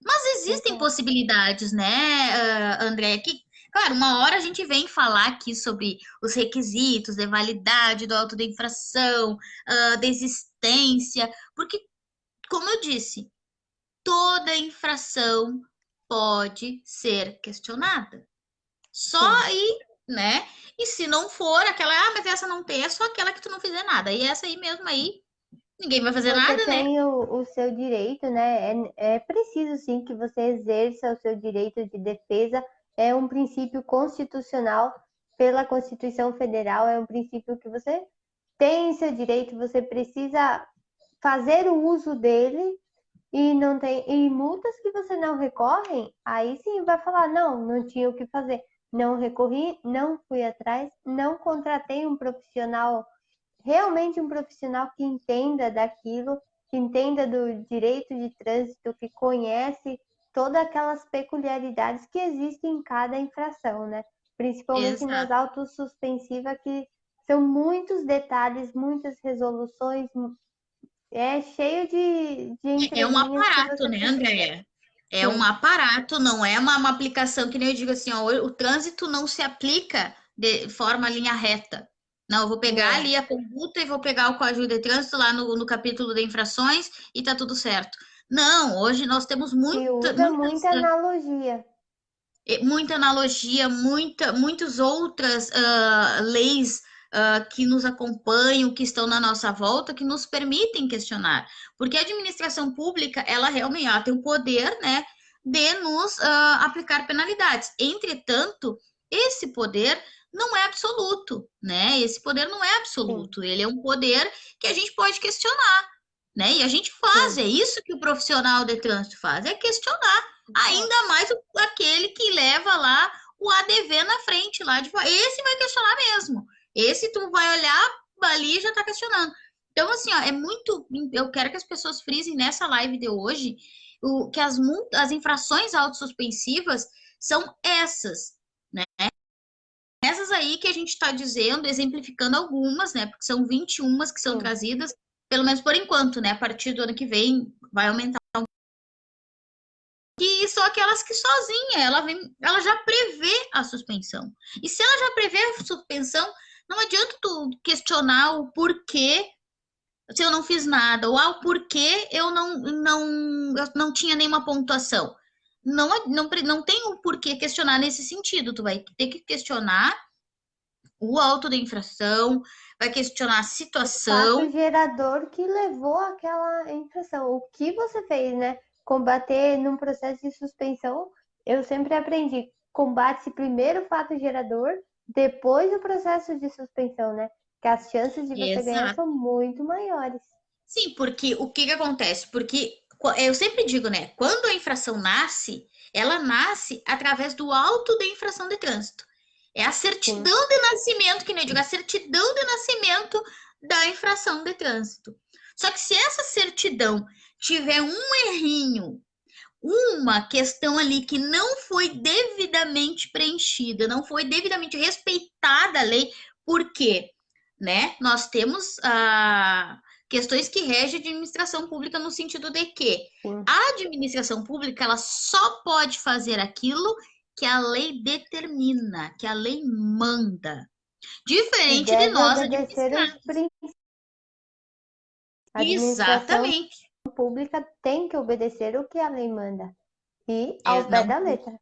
Mas existem Exato. possibilidades, né, André? Que, claro, uma hora a gente vem falar aqui sobre os requisitos de validade do auto de infração, da existência, porque, como eu disse, toda infração pode ser questionada. Só Sim. aí, né? E se não for aquela, mas essa não tem, é só aquela que tu não fizer nada. E essa aí mesmo aí, ninguém vai fazer Você nada, né? tem o seu direito, né? É preciso sim que você exerça o seu direito de defesa. É um princípio constitucional pela Constituição Federal, é um princípio que você tem seu direito, você precisa fazer o uso dele e não tem e multas que você não recorre, aí sim vai falar, não, não tinha o que fazer. Não recorri, não fui atrás, não contratei um profissional, realmente um profissional que entenda daquilo, que entenda do direito de trânsito, que conhece todas aquelas peculiaridades que existem em cada infração, né? Principalmente nas Exato. autos suspensivas, que são muitos detalhes, muitas resoluções, é cheio de É um entrelinhas que aparato, você né, precisa. Andréia? É um Sim, aparato, não é uma aplicação que nem eu digo assim, ó, o trânsito não se aplica de forma linha reta. Não, eu vou pegar não. ali a conduta e vou pegar o Código de Trânsito lá no capítulo de infrações e tá tudo certo. Não, hoje nós temos Se usa muita analogia. muita analogia, muitas outras leis que nos acompanham, que estão na nossa volta, que nos permitem questionar. Porque a administração pública, ela realmente ela tem o poder, né, de nos aplicar penalidades. Entretanto, esse poder não é absoluto, né? Esse poder não é Sim, absoluto. Ele é um poder que a gente pode questionar, né? E a gente faz, sim. é isso que o profissional de trânsito faz, é questionar. Exato. Ainda mais aquele que leva lá o ADV na frente lá de esse vai questionar mesmo. Esse tu vai olhar ali e já tá questionando. Então, assim, ó, é muito. Eu quero que as pessoas frisem nessa live de hoje que as multas, as infrações autossuspensivas são essas, né? Essas aí que a gente está dizendo, exemplificando algumas, né? Porque são 21 que são Sim, trazidas, pelo menos por enquanto, né? A partir do ano que vem vai aumentar. Que são aquelas que sozinha ela já prevê a suspensão. E se ela já prevê a suspensão, não adianta tu questionar o porquê se eu não fiz nada, ou o porquê eu não tinha nenhuma pontuação. Não tem um porquê questionar nesse sentido. Tu vai ter que questionar o auto da infração, vai questionar a o fato situação. gerador que levou àquela infração. O que você fez, né? Combater num processo de suspensão, eu sempre aprendi. Combate-se primeiro o fato gerador, depois o processo de suspensão, né? Que as chances de você ganhar Exato. são muito maiores. Sim, porque o que que acontece? Porque eu sempre digo, né? Quando a infração nasce, ela nasce através do auto da infração de trânsito. É a Sim, certidão de nascimento, que nem eu digo, a certidão de nascimento da infração de trânsito. Só que se essa certidão tiver um errinho, uma questão ali que não foi devidamente preenchida, não foi devidamente respeitada a lei, por quê? Né? Nós temos questões que regem a administração pública no sentido de que sim. a administração pública ela só pode fazer aquilo que a lei determina, que a lei manda. E Diferente de deve nós obedecer os administrados. princípios. A administração Exatamente. pública tem que obedecer o que a lei manda. E ao pé Não da letra.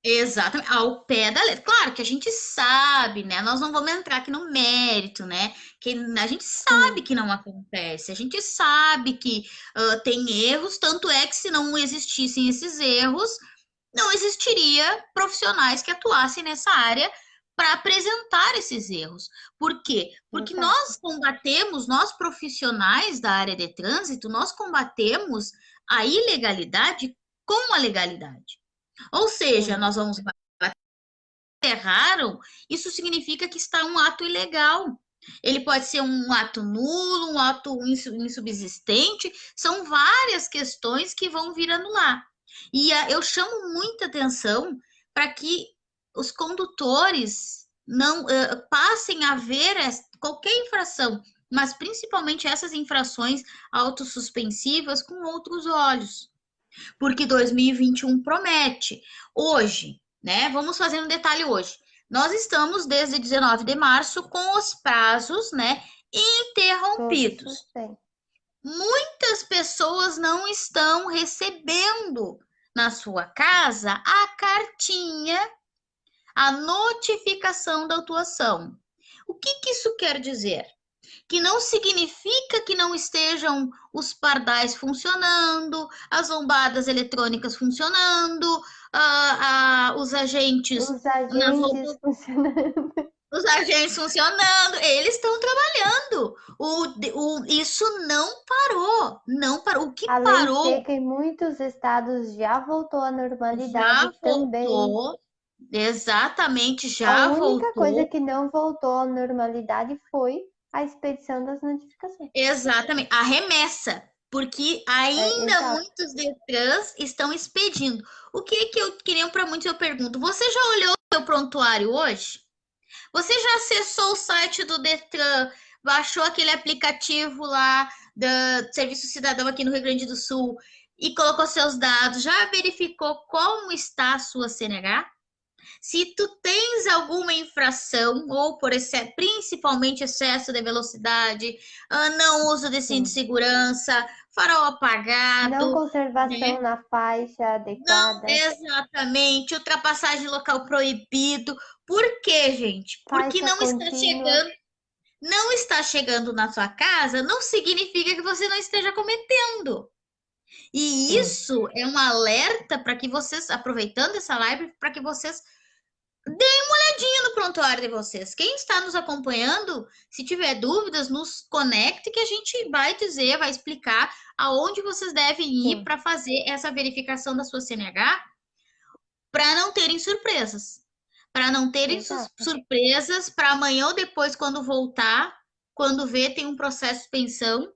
exatamente, ao pé da letra. Claro que a gente sabe, né? Nós não vamos entrar aqui no mérito, né? Que a gente sabe Sim, que não acontece, a gente sabe que tem erros, tanto é que se não existissem esses erros, não existiria profissionais que atuassem nessa área para apresentar esses erros. Por quê? Porque exato. nós combatemos, nós profissionais da área de trânsito, nós combatemos a ilegalidade com a legalidade. Ou seja, Sim. nós vamos erraram, isso significa que está um ato ilegal. Ele pode ser um ato nulo, um ato insubsistente, são várias questões que vão vir anular. E eu chamo muita atenção para que os condutores não passem a ver qualquer infração, mas principalmente essas infrações autossuspensivas com outros olhos, porque 2021 promete. Hoje, né? Vamos fazer um detalhe hoje. Nós estamos desde 19 de março com os prazos, né, Todos interrompidos. suspensão. Muitas pessoas não estão recebendo na sua casa a cartinha, a notificação da autuação. O que que isso quer dizer? Que não significa que não estejam os pardais funcionando, as lombadas eletrônicas funcionando, os agentes Os nas agentes rodovias, funcionando. os agentes funcionando, eles estão trabalhando. Isso não parou, não parou. O que A lei parou seca em muitos estados já voltou à já normalidade também. voltou, exatamente, A já única coisa voltou. que não voltou à normalidade foi a expedição das notificações. Exatamente, a remessa, porque É, ainda exato. muitos Detrans estão expedindo. O que que eu queria para muitos eu pergunto, você já olhou o seu prontuário hoje? Você já acessou o site do Detran, baixou aquele aplicativo lá do Serviço Cidadão aqui no Rio Grande do Sul e colocou seus dados? Já verificou como está a sua CNH? Se tu tens alguma infração, ou por principalmente excesso de velocidade, não uso de cinto de Sim. segurança, farol Não apagado, conservação né? na faixa Não adequada, exatamente, ultrapassagem local proibido. Por quê, gente? Porque faixa contínua. não está chegando na sua casa, não significa que você não esteja cometendo. E Sim, isso é um alerta para que vocês, aproveitando essa live, para que vocês olhadinha no prontuário de vocês. Quem está nos acompanhando, se tiver dúvidas, nos conecte que a gente vai dizer, vai explicar aonde vocês devem ir sim, para fazer essa verificação da sua CNH para não terem surpresas. Para não terem exato. surpresas para amanhã ou depois, quando voltar. quando vê tem um processo de suspensão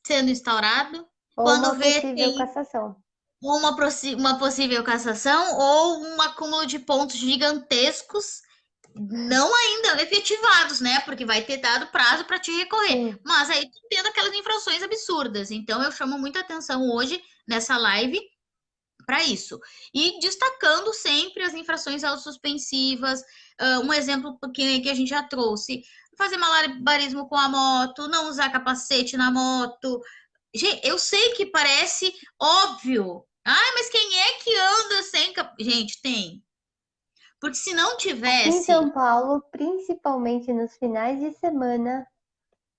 sendo instaurado, Ou quando uma vê possível tem cassação. uma possível cassação ou um acúmulo de pontos gigantescos não ainda efetivados, né? Porque vai ter dado prazo para te recorrer. Sim. Mas aí tu tendo aquelas infrações absurdas. Então eu chamo muita atenção hoje nessa live para isso. E destacando sempre as infrações autossuspensivas. Um exemplo que a gente já trouxe: fazer malabarismo com a moto, não usar capacete na moto. Gente, eu sei que parece óbvio. Ah, mas quem é que anda sem capacete? Gente, tem. Porque se não Aqui em tivesse, São Paulo, principalmente nos finais de semana,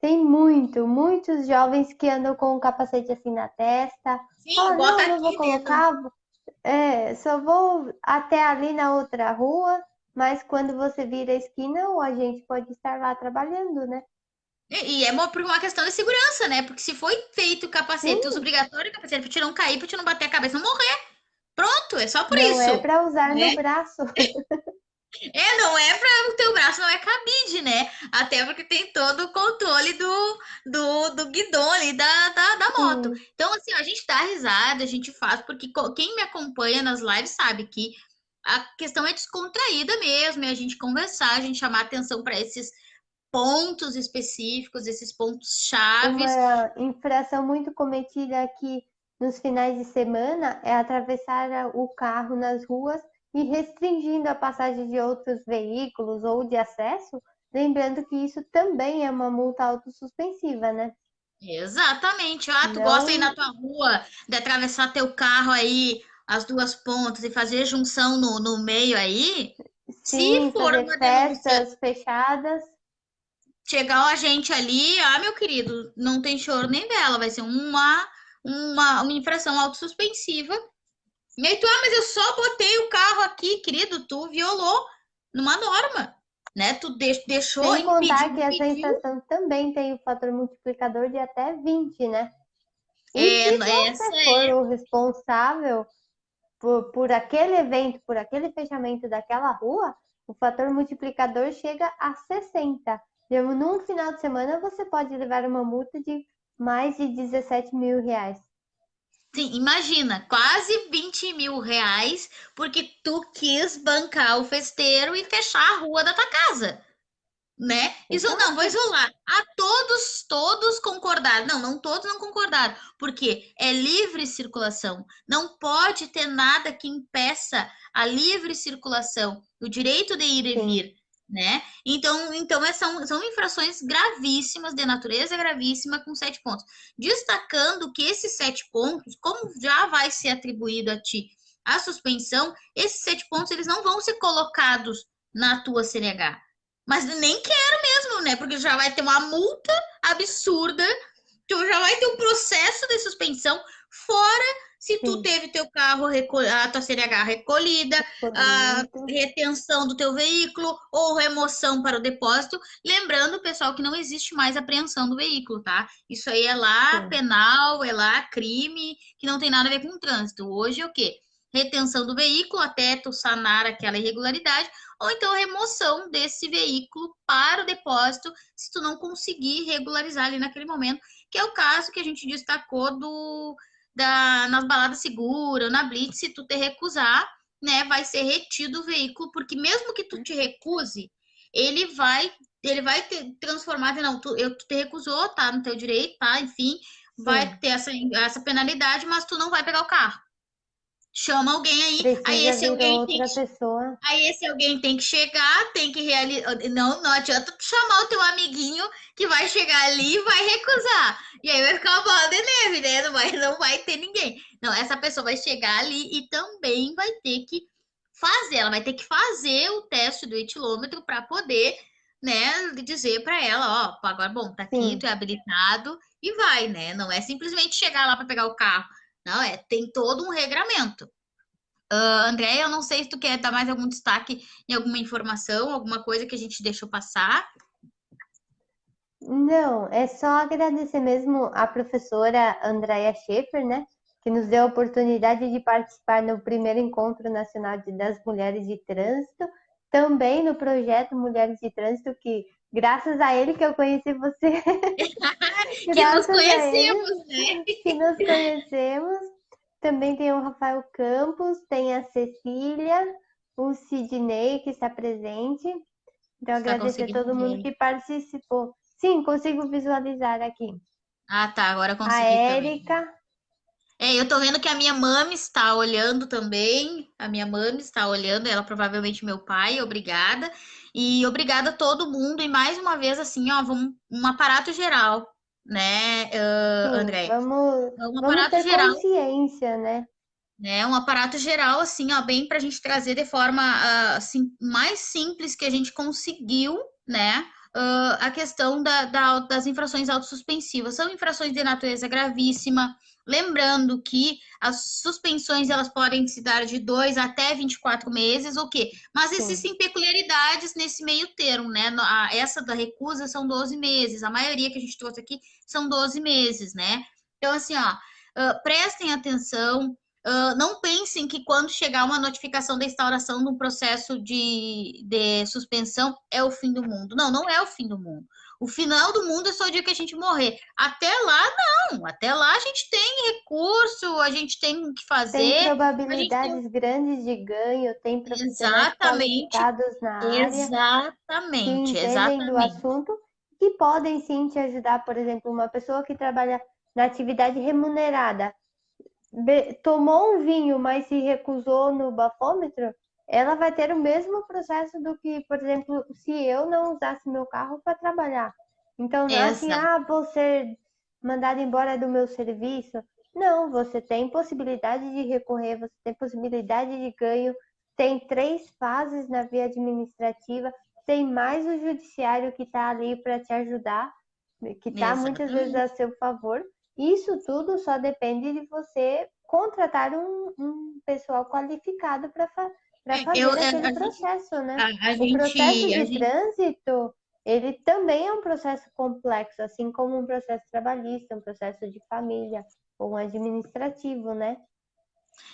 tem muitos jovens que andam com o capacete assim na testa. sim, Fala, bota não vou aqui mesmo. colocar, só vou até ali na outra rua, mas quando você vira a esquina, o agente pode estar lá trabalhando, né? E é por uma questão de segurança, né? Porque se foi feito o capacete, os Sim, obrigatórios capacete pra te não cair, pra te não bater a cabeça, não morrer. Pronto, é só por não é isso, para usar no né? braço. Não é para o teu braço, não é cabide, né? Até porque tem todo o controle do guidão ali da moto. Sim, Então, assim, a gente dá risada, a gente faz, porque quem me acompanha nas lives sabe que a questão é descontraída mesmo, é a gente conversar, a gente chamar atenção para esses pontos específicos, esses pontos chaves. uma infração muito cometida aqui nos finais de semana é atravessar o carro nas ruas e restringindo a passagem de outros veículos ou de acesso, lembrando que isso também é uma multa autossuspensiva, né? Exatamente. Ah, tu gosta aí na Não, tua rua de atravessar teu carro aí, as duas pontas e fazer junção no meio aí? Se sim, for fazer uma denúncia, festas fechadas, chegar o agente ali, ah, meu querido, não tem choro nem vela, vai ser uma infração autossuspensiva. E aí tu, ah, mas eu só botei o carro aqui, querido, tu violou numa norma, né? Tu deixou, sem contar que essa impediu. infração também tem o fator multiplicador de até 20, né? E É, se essa você for o responsável por aquele evento, por aquele fechamento daquela rua, o fator multiplicador chega a 60. E num final de semana, você pode levar uma multa de mais de 17 mil reais. sim, imagina, quase 20 mil reais porque tu quis bancar o festeiro e fechar a rua da tua casa, né? Isso não, vou Exato. isolar. Ah, todos concordaram. Não, não todos não concordaram, porque é livre circulação. Não pode ter nada que impeça a livre circulação, o direito de ir e Sim, vir, né? Então são infrações gravíssimas, de natureza gravíssima, com 7 pontos. Destacando que esses 7 pontos, como já vai ser atribuído a ti a suspensão, esses 7 pontos eles não vão ser colocados na tua CNH. Mas nem quero mesmo, né? Porque já vai ter uma multa absurda, tu já vai ter um processo de suspensão, fora se tu sim. teve teu carro, a tua CNH recolhida, a Recolhimento. retenção do teu veículo ou remoção para o depósito. Lembrando, pessoal, que não existe mais apreensão do veículo, tá? Isso aí é lá Sim, penal, é lá crime, que não tem nada a ver com o trânsito. Hoje é o quê? Retenção do veículo até tu sanar aquela irregularidade, ou então remoção desse veículo para o depósito, se tu não conseguir regularizar ali naquele momento, que é o caso que a gente destacou nas baladas seguras, na Blitz, se tu te recusar, né, vai ser retido o veículo, porque mesmo que tu te recuse, ele vai te transformar, não, tu te recusou, tá no teu direito, tá, enfim, vai sim. ter essa penalidade, mas tu não vai pegar o carro. Chama alguém aí Precisa esse vir alguém tem outra pessoa. Aí esse alguém tem que chegar, tem que realizar. Não adianta tu chamar o teu amiguinho que vai chegar ali e vai recusar. E aí vai ficar uma bola de neve, né? Não vai ter ninguém. Não, essa pessoa vai chegar ali e também vai ter que fazer. Ela vai ter que fazer o teste do etilômetro para poder, né, dizer para ela, ó, agora, bom, tá aqui, tu Sim. é habilitado e vai, né? Não é simplesmente chegar lá para pegar o carro. Não, tem todo um regramento. André, eu não sei se tu quer dar mais algum destaque em alguma informação, alguma coisa que a gente deixou passar. Não, é só agradecer mesmo a professora Andrea Schaefer, né, que nos deu a oportunidade de participar no primeiro Encontro Nacional das Mulheres de Trânsito, também no projeto Mulheres de Trânsito, que Graças a ele que eu conheci você. Que nos Graças a ele conhecemos, né? que nos conhecemos. Também tem o Rafael Campos, tem a Cecília, o Sidney que está presente. Então, Está agradecer a conseguindo todo mundo ver. que participou. Sim, consigo visualizar aqui. Ah, tá, agora A consegui também. Érica, Eu tô vendo que a minha mãe está olhando também. A minha mãe está olhando, ela provavelmente meu pai, obrigada. E obrigada a todo mundo. E mais uma vez, assim, ó, vamos, um aparato geral, né, sim, André? Um vamos aparato ter geral, consciência, né? né? Um aparato geral, assim, ó, bem para a gente trazer de forma assim, mais simples que a gente conseguiu, né? A questão das infrações autossuspensivas. São infrações de natureza gravíssima. Lembrando que as suspensões elas podem se dar de 2 até 24 meses, o quê? Mas Sim. existem peculiaridades nesse meio termo, né? Essa da recusa são 12 meses, a maioria que a gente trouxe aqui são 12 meses, né? Então, assim, ó, prestem atenção, não pensem que quando chegar uma notificação da instauração de um processo de suspensão é o fim do mundo. Não, não é o fim do mundo. O final do mundo é só o dia que a gente morrer. Até lá, não. Até lá a gente tem recurso, a gente tem o que Tem fazer, a gente tem. probabilidades grandes de ganho, tem profissionais Exatamente, qualificados na área que exatamente, entendem do exatamente. assunto, que podem sim te ajudar. Por exemplo, uma pessoa que trabalha na atividade remunerada, tomou um vinho, mas se recusou no bafômetro, ela vai ter o mesmo processo do que, por exemplo, se eu não usasse meu carro para trabalhar. Então, não é assim, Exato, vou ser mandado embora do meu serviço. Não, você tem possibilidade de recorrer, você tem possibilidade de ganho, tem 3 fases na via administrativa, tem mais o judiciário que está ali para te ajudar, que está muitas vezes a exatamente. seu favor. Isso tudo só depende de você contratar um pessoal qualificado para fazer aquele processo, né? O processo A de gente trânsito, ele também é um processo complexo, assim como um processo trabalhista, um processo de família ou um administrativo, né?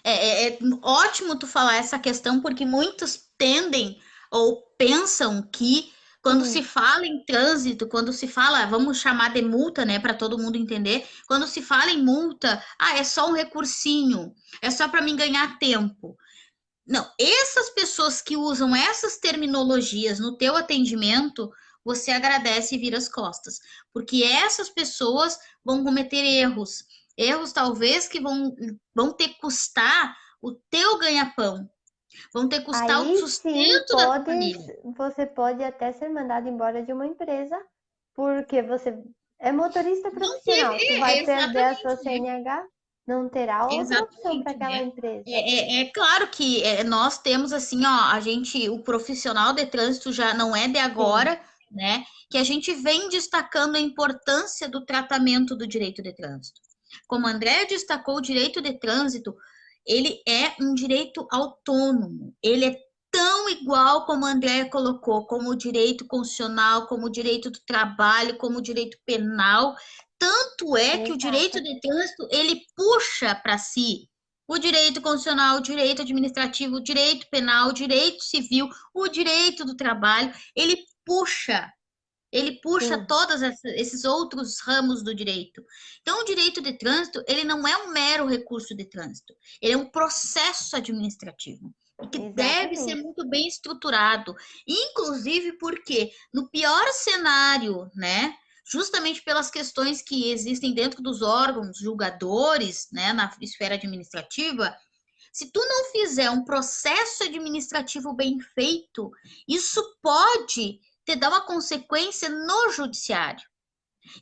É ótimo tu falar essa questão, porque muitos tendem ou pensam que quando se Sim, fala em trânsito, quando se fala, vamos chamar de multa, né, para todo mundo entender, quando se fala em multa, é só um recursinho, é só para mim ganhar tempo. Não, essas pessoas que usam essas terminologias no teu atendimento, você agradece e vira as costas, porque essas pessoas vão cometer erros, erros talvez que vão ter que custar o teu ganha-pão, vão ter que custar o aí sim sustento da tua família. você pode até ser mandado embora de uma empresa porque você é motorista Não teve, profissional, tu vai perder a sua exatamente, né? CNH, não terá outra opção para Exatamente, aquela né? empresa. É claro que nós temos assim, ó, a gente, o profissional de trânsito já não é de Sim, agora, né? Que a gente vem destacando a importância do tratamento do direito de trânsito. Como a André destacou, o direito de trânsito, ele é um direito autônomo, ele é tão igual como a André colocou, como o direito constitucional, como o direito do trabalho, como o direito penal. Tanto é que o direito exato. de trânsito ele puxa para si o direito constitucional, o direito administrativo, o direito penal, o direito civil, o direito do trabalho, ele puxa Sim, todos esses outros ramos do direito. Então, o direito de trânsito, ele não é um mero recurso de trânsito, ele é um processo administrativo e que deve ser exatamente. muito bem estruturado, inclusive porque no pior cenário, né, justamente pelas questões que existem dentro dos órgãos julgadores, né, na esfera administrativa, se tu não fizer um processo administrativo bem feito, isso pode te dar uma consequência no judiciário.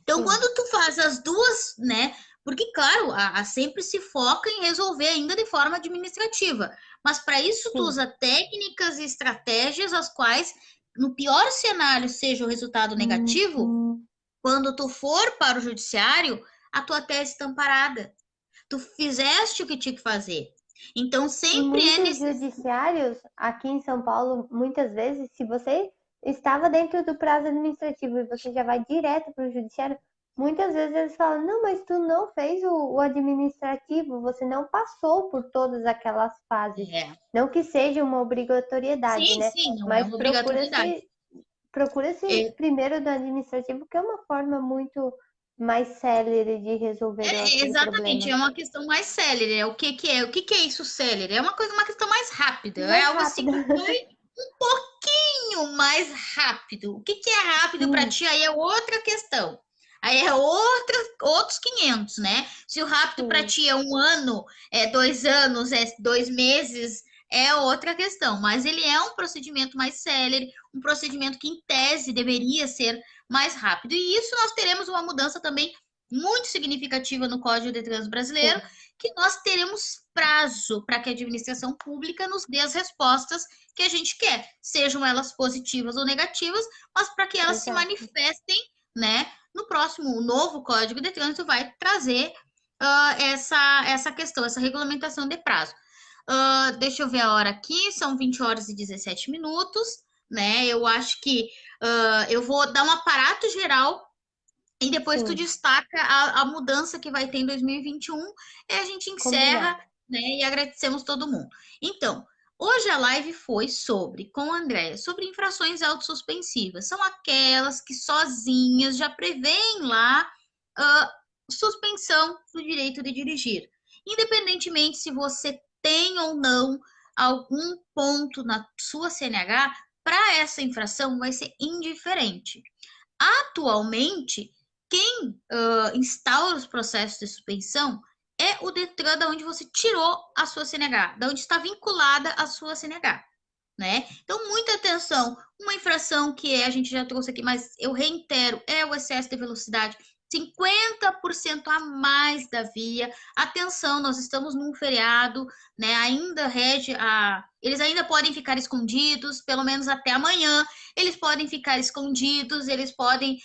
Então, Sim, quando tu faz as duas, né? Porque, claro, a sempre se foca em resolver ainda de forma administrativa. Mas para isso tu sim. usa técnicas e estratégias as quais, no pior cenário, seja o resultado negativo, quando tu for para o judiciário, a tua tese está amparada. Tu fizeste o que tinha que fazer. Então, E sempre é muitos necessário. judiciários aqui em São Paulo, muitas vezes, se você estava dentro do prazo administrativo e você já vai direto para o judiciário, muitas vezes eles falam: não, mas tu não fez o administrativo, você não passou por todas aquelas fases. É. Não que seja uma obrigatoriedade, Sim, né? sim, não é Mas uma obrigatoriedade. procura-se Procura-se primeiro do administrativo, que é uma forma muito mais célere de resolver aquele Exatamente, problema. é uma questão mais célere. O que que é? O que que é isso célere? É uma questão mais rápida. É Mais algo assim rápido. que vai um pouquinho mais rápido. O que que é rápido para Sim, ti? Aí é outra questão. Aí é outros 500, né? Se o rápido para sim, ti é 1 ano, é 2 anos, é 2 meses, é outra questão. Mas ele é um procedimento mais célere, um procedimento que, em tese, deveria ser mais rápido. E isso nós teremos uma mudança também muito significativa no Código de Trânsito Brasileiro, sim, que nós teremos prazo para que a administração pública nos dê as respostas que a gente quer, sejam elas positivas ou negativas, mas para que elas se exato. manifestem, né? No próximo, o novo Código de Trânsito vai trazer essa questão, essa regulamentação de prazo. Deixa eu ver a hora aqui, são 20 horas e 17 minutos, né? Eu acho que eu vou dar um aparato geral e depois tu Sim, destaca a mudança que vai ter em 2021 e a gente encerra, combinado. né? E agradecemos todo mundo. Então, hoje a live foi com a Andréia, sobre infrações autossuspensivas. São aquelas que sozinhas já prevêem lá ah, suspensão do direito de dirigir. Independentemente se você tem ou não algum ponto na sua CNH, para essa infração vai ser indiferente. Atualmente, quem instaura os processos de suspensão é o Detran, da onde você tirou a sua CNH, da onde está vinculada a sua CNH, né? Então, muita atenção. Uma infração a gente já trouxe aqui, mas eu reitero, é o excesso de velocidade. 50% a mais da via. Atenção, nós estamos num feriado, né? Ainda rege a. Eles ainda podem ficar escondidos, pelo menos até amanhã. Eles podem ficar escondidos, eles podem,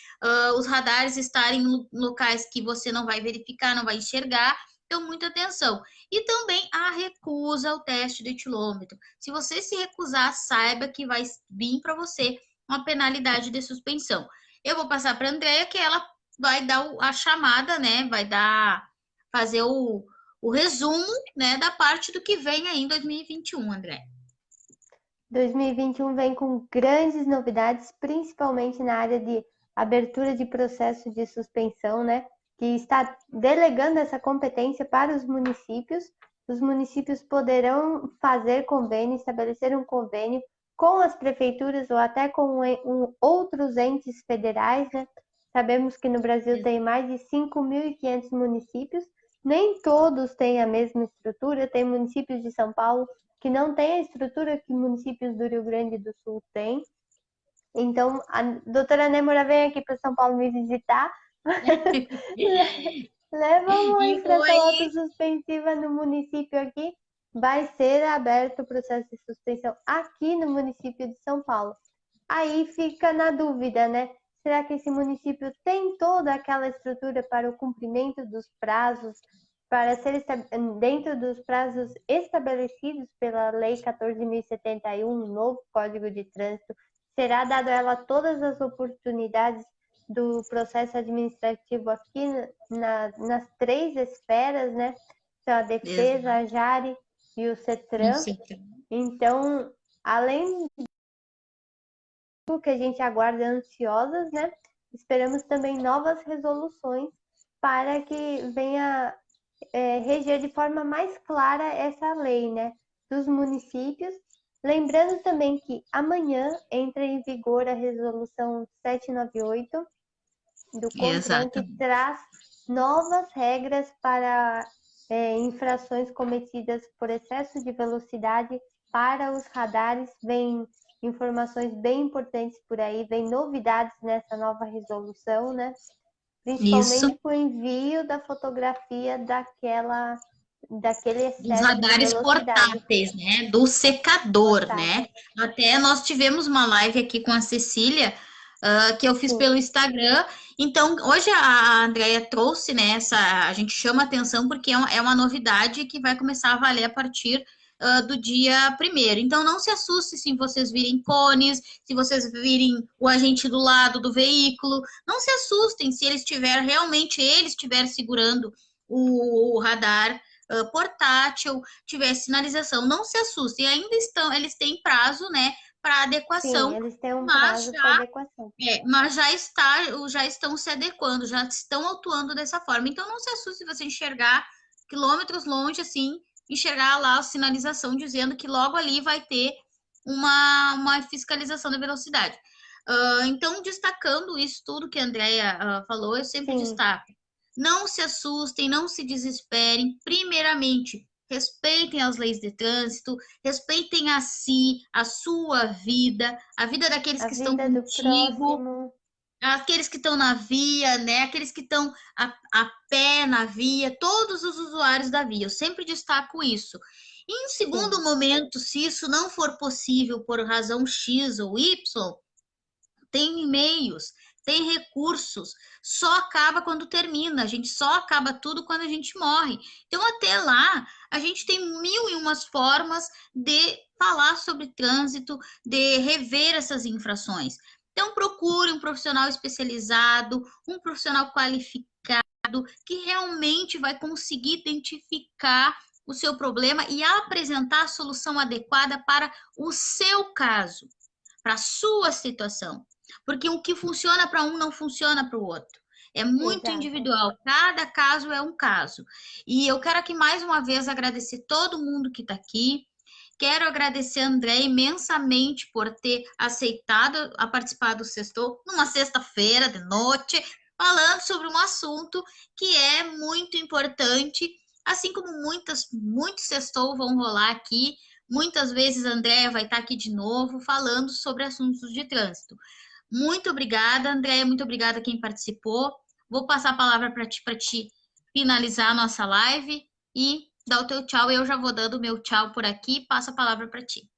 os radares estarem em locais que você não vai verificar, não vai enxergar. Então, muita atenção. E também a recusa ao teste do etilômetro. Se você se recusar, saiba que vai vir para você uma penalidade de suspensão. Eu vou passar para a Andrea, que ela vai dar a chamada, né? Fazer o resumo, né, da parte do que vem aí em 2021, André. 2021 vem com grandes novidades, principalmente na área de abertura de processo de suspensão, né? Que está delegando essa competência para os municípios. Os municípios poderão fazer convênio, estabelecer um convênio com as prefeituras ou até com outros entes federais, né? Sabemos que no Brasil tem mais de 5.500 municípios, nem todos têm a mesma estrutura, tem municípios de São Paulo que não tem a estrutura que municípios do Rio Grande do Sul têm. Então, a doutora Nêmora vem aqui para São Paulo me visitar. Leva uma E infração foi autossuspensiva no município aqui. Vai ser aberto o processo de suspensão aqui no município de São Paulo. Aí fica na dúvida, né? Será que esse município tem toda aquela estrutura para o cumprimento dos prazos, para ser dentro dos prazos estabelecidos pela Lei 14.071, novo Código de Trânsito? Será dado a ela todas as oportunidades do processo administrativo aqui nas 3 esferas, né? Então, a defesa, a Jari e o CETRAN. Então, além do que a gente aguarda ansiosas, né? Esperamos também novas resoluções para que venha reger de forma mais clara essa lei, né? Dos municípios. Lembrando também que amanhã entra em vigor a resolução 798 do CONTRAN, que exatamente. traz novas regras para infrações cometidas por excesso de velocidade para os radares. Vem informações bem importantes por aí, vem novidades nessa nova resolução, né? Principalmente Isso. com o envio da fotografia daquele Dos excesso de radares velocidade. portáteis, né? Do secador, né? Portátil. Até nós tivemos uma live aqui com a Cecília, que eu fiz Sim, pelo Instagram. Então, hoje a Andrea trouxe, né? A gente chama atenção porque é uma novidade que vai começar a valer a partir do dia 1º. Então, não se assuste se vocês virem cones, se vocês virem o agente do lado do veículo. Não se assustem se ele estiver segurando o radar portátil, tiver sinalização, não se assustem, eles têm prazo, né, para Sim, adequação, eles têm um mas prazo para já, adequação. mas já estão se adequando, já estão atuando dessa forma. Então não se assuste se você enxergar quilômetros longe, assim, enxergar lá a sinalização dizendo que logo ali vai ter uma fiscalização da velocidade. Então, destacando isso tudo que a Andrea falou, eu sempre Sim, destaco. Não se assustem, não se desesperem. Primeiramente, respeitem as leis de trânsito, respeitem a si, a sua vida, a vida daqueles a que estão vida do contigo, próximo. aqueles que estão na via, né? Aqueles que estão a pé na via, todos os usuários da via. Eu sempre destaco isso. Em Sim, segundo momento, se isso não for possível por razão X ou Y, tem meios, tem recursos, só acaba quando termina, a gente só acaba tudo quando a gente morre. Então, até lá, a gente tem mil e umas formas de falar sobre trânsito, de rever essas infrações. Então, procure um profissional especializado, um profissional qualificado, que realmente vai conseguir identificar o seu problema e apresentar a solução adequada para o seu caso, para a sua situação. Porque o que funciona para um não funciona para o outro. É muito exato. individual, cada caso é um caso. E eu quero aqui mais uma vez agradecer todo mundo que está aqui. Quero agradecer a André imensamente por ter aceitado a participar do Sextou numa sexta-feira de noite, falando sobre um assunto que é muito importante, assim como muitos Sextou vão rolar aqui. Muitas vezes a Andréia vai estar aqui de novo falando sobre assuntos de trânsito. Muito obrigada, Andréia, muito obrigada a quem participou. Vou passar a palavra para te finalizar a nossa live e dar o teu tchau. Eu já vou dando o meu tchau por aqui. Passo a palavra para ti.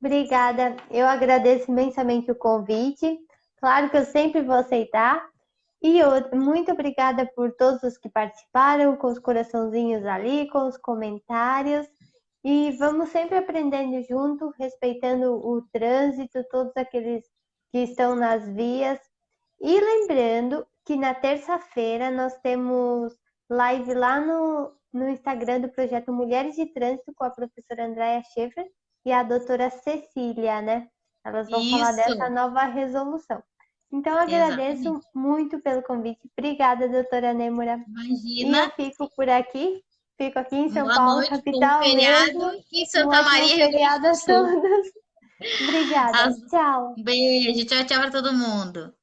Obrigada, eu agradeço imensamente o convite. Claro que eu sempre vou aceitar. E muito obrigada por todos os que participaram, com os coraçãozinhos ali, com os comentários. E vamos sempre aprendendo junto, respeitando o trânsito, todos aqueles que estão nas vias. E lembrando que na terça-feira nós temos live lá no Instagram do projeto Mulheres de Trânsito com a professora Andréa Schaefer e a doutora Cecília, né? Elas vão falar dessa Isso, nova resolução. Então, eu agradeço exatamente. muito pelo convite. Obrigada, doutora Nêmora. E Imagina, eu fico por aqui, fico aqui em São boa Paulo, noite, bom capital feriado mesmo. em Um Santa ótimo Maria, Rio Grande feriado do a Sul. todos. Obrigada. Tchau. Um beijo, tchau, tchau para todo mundo.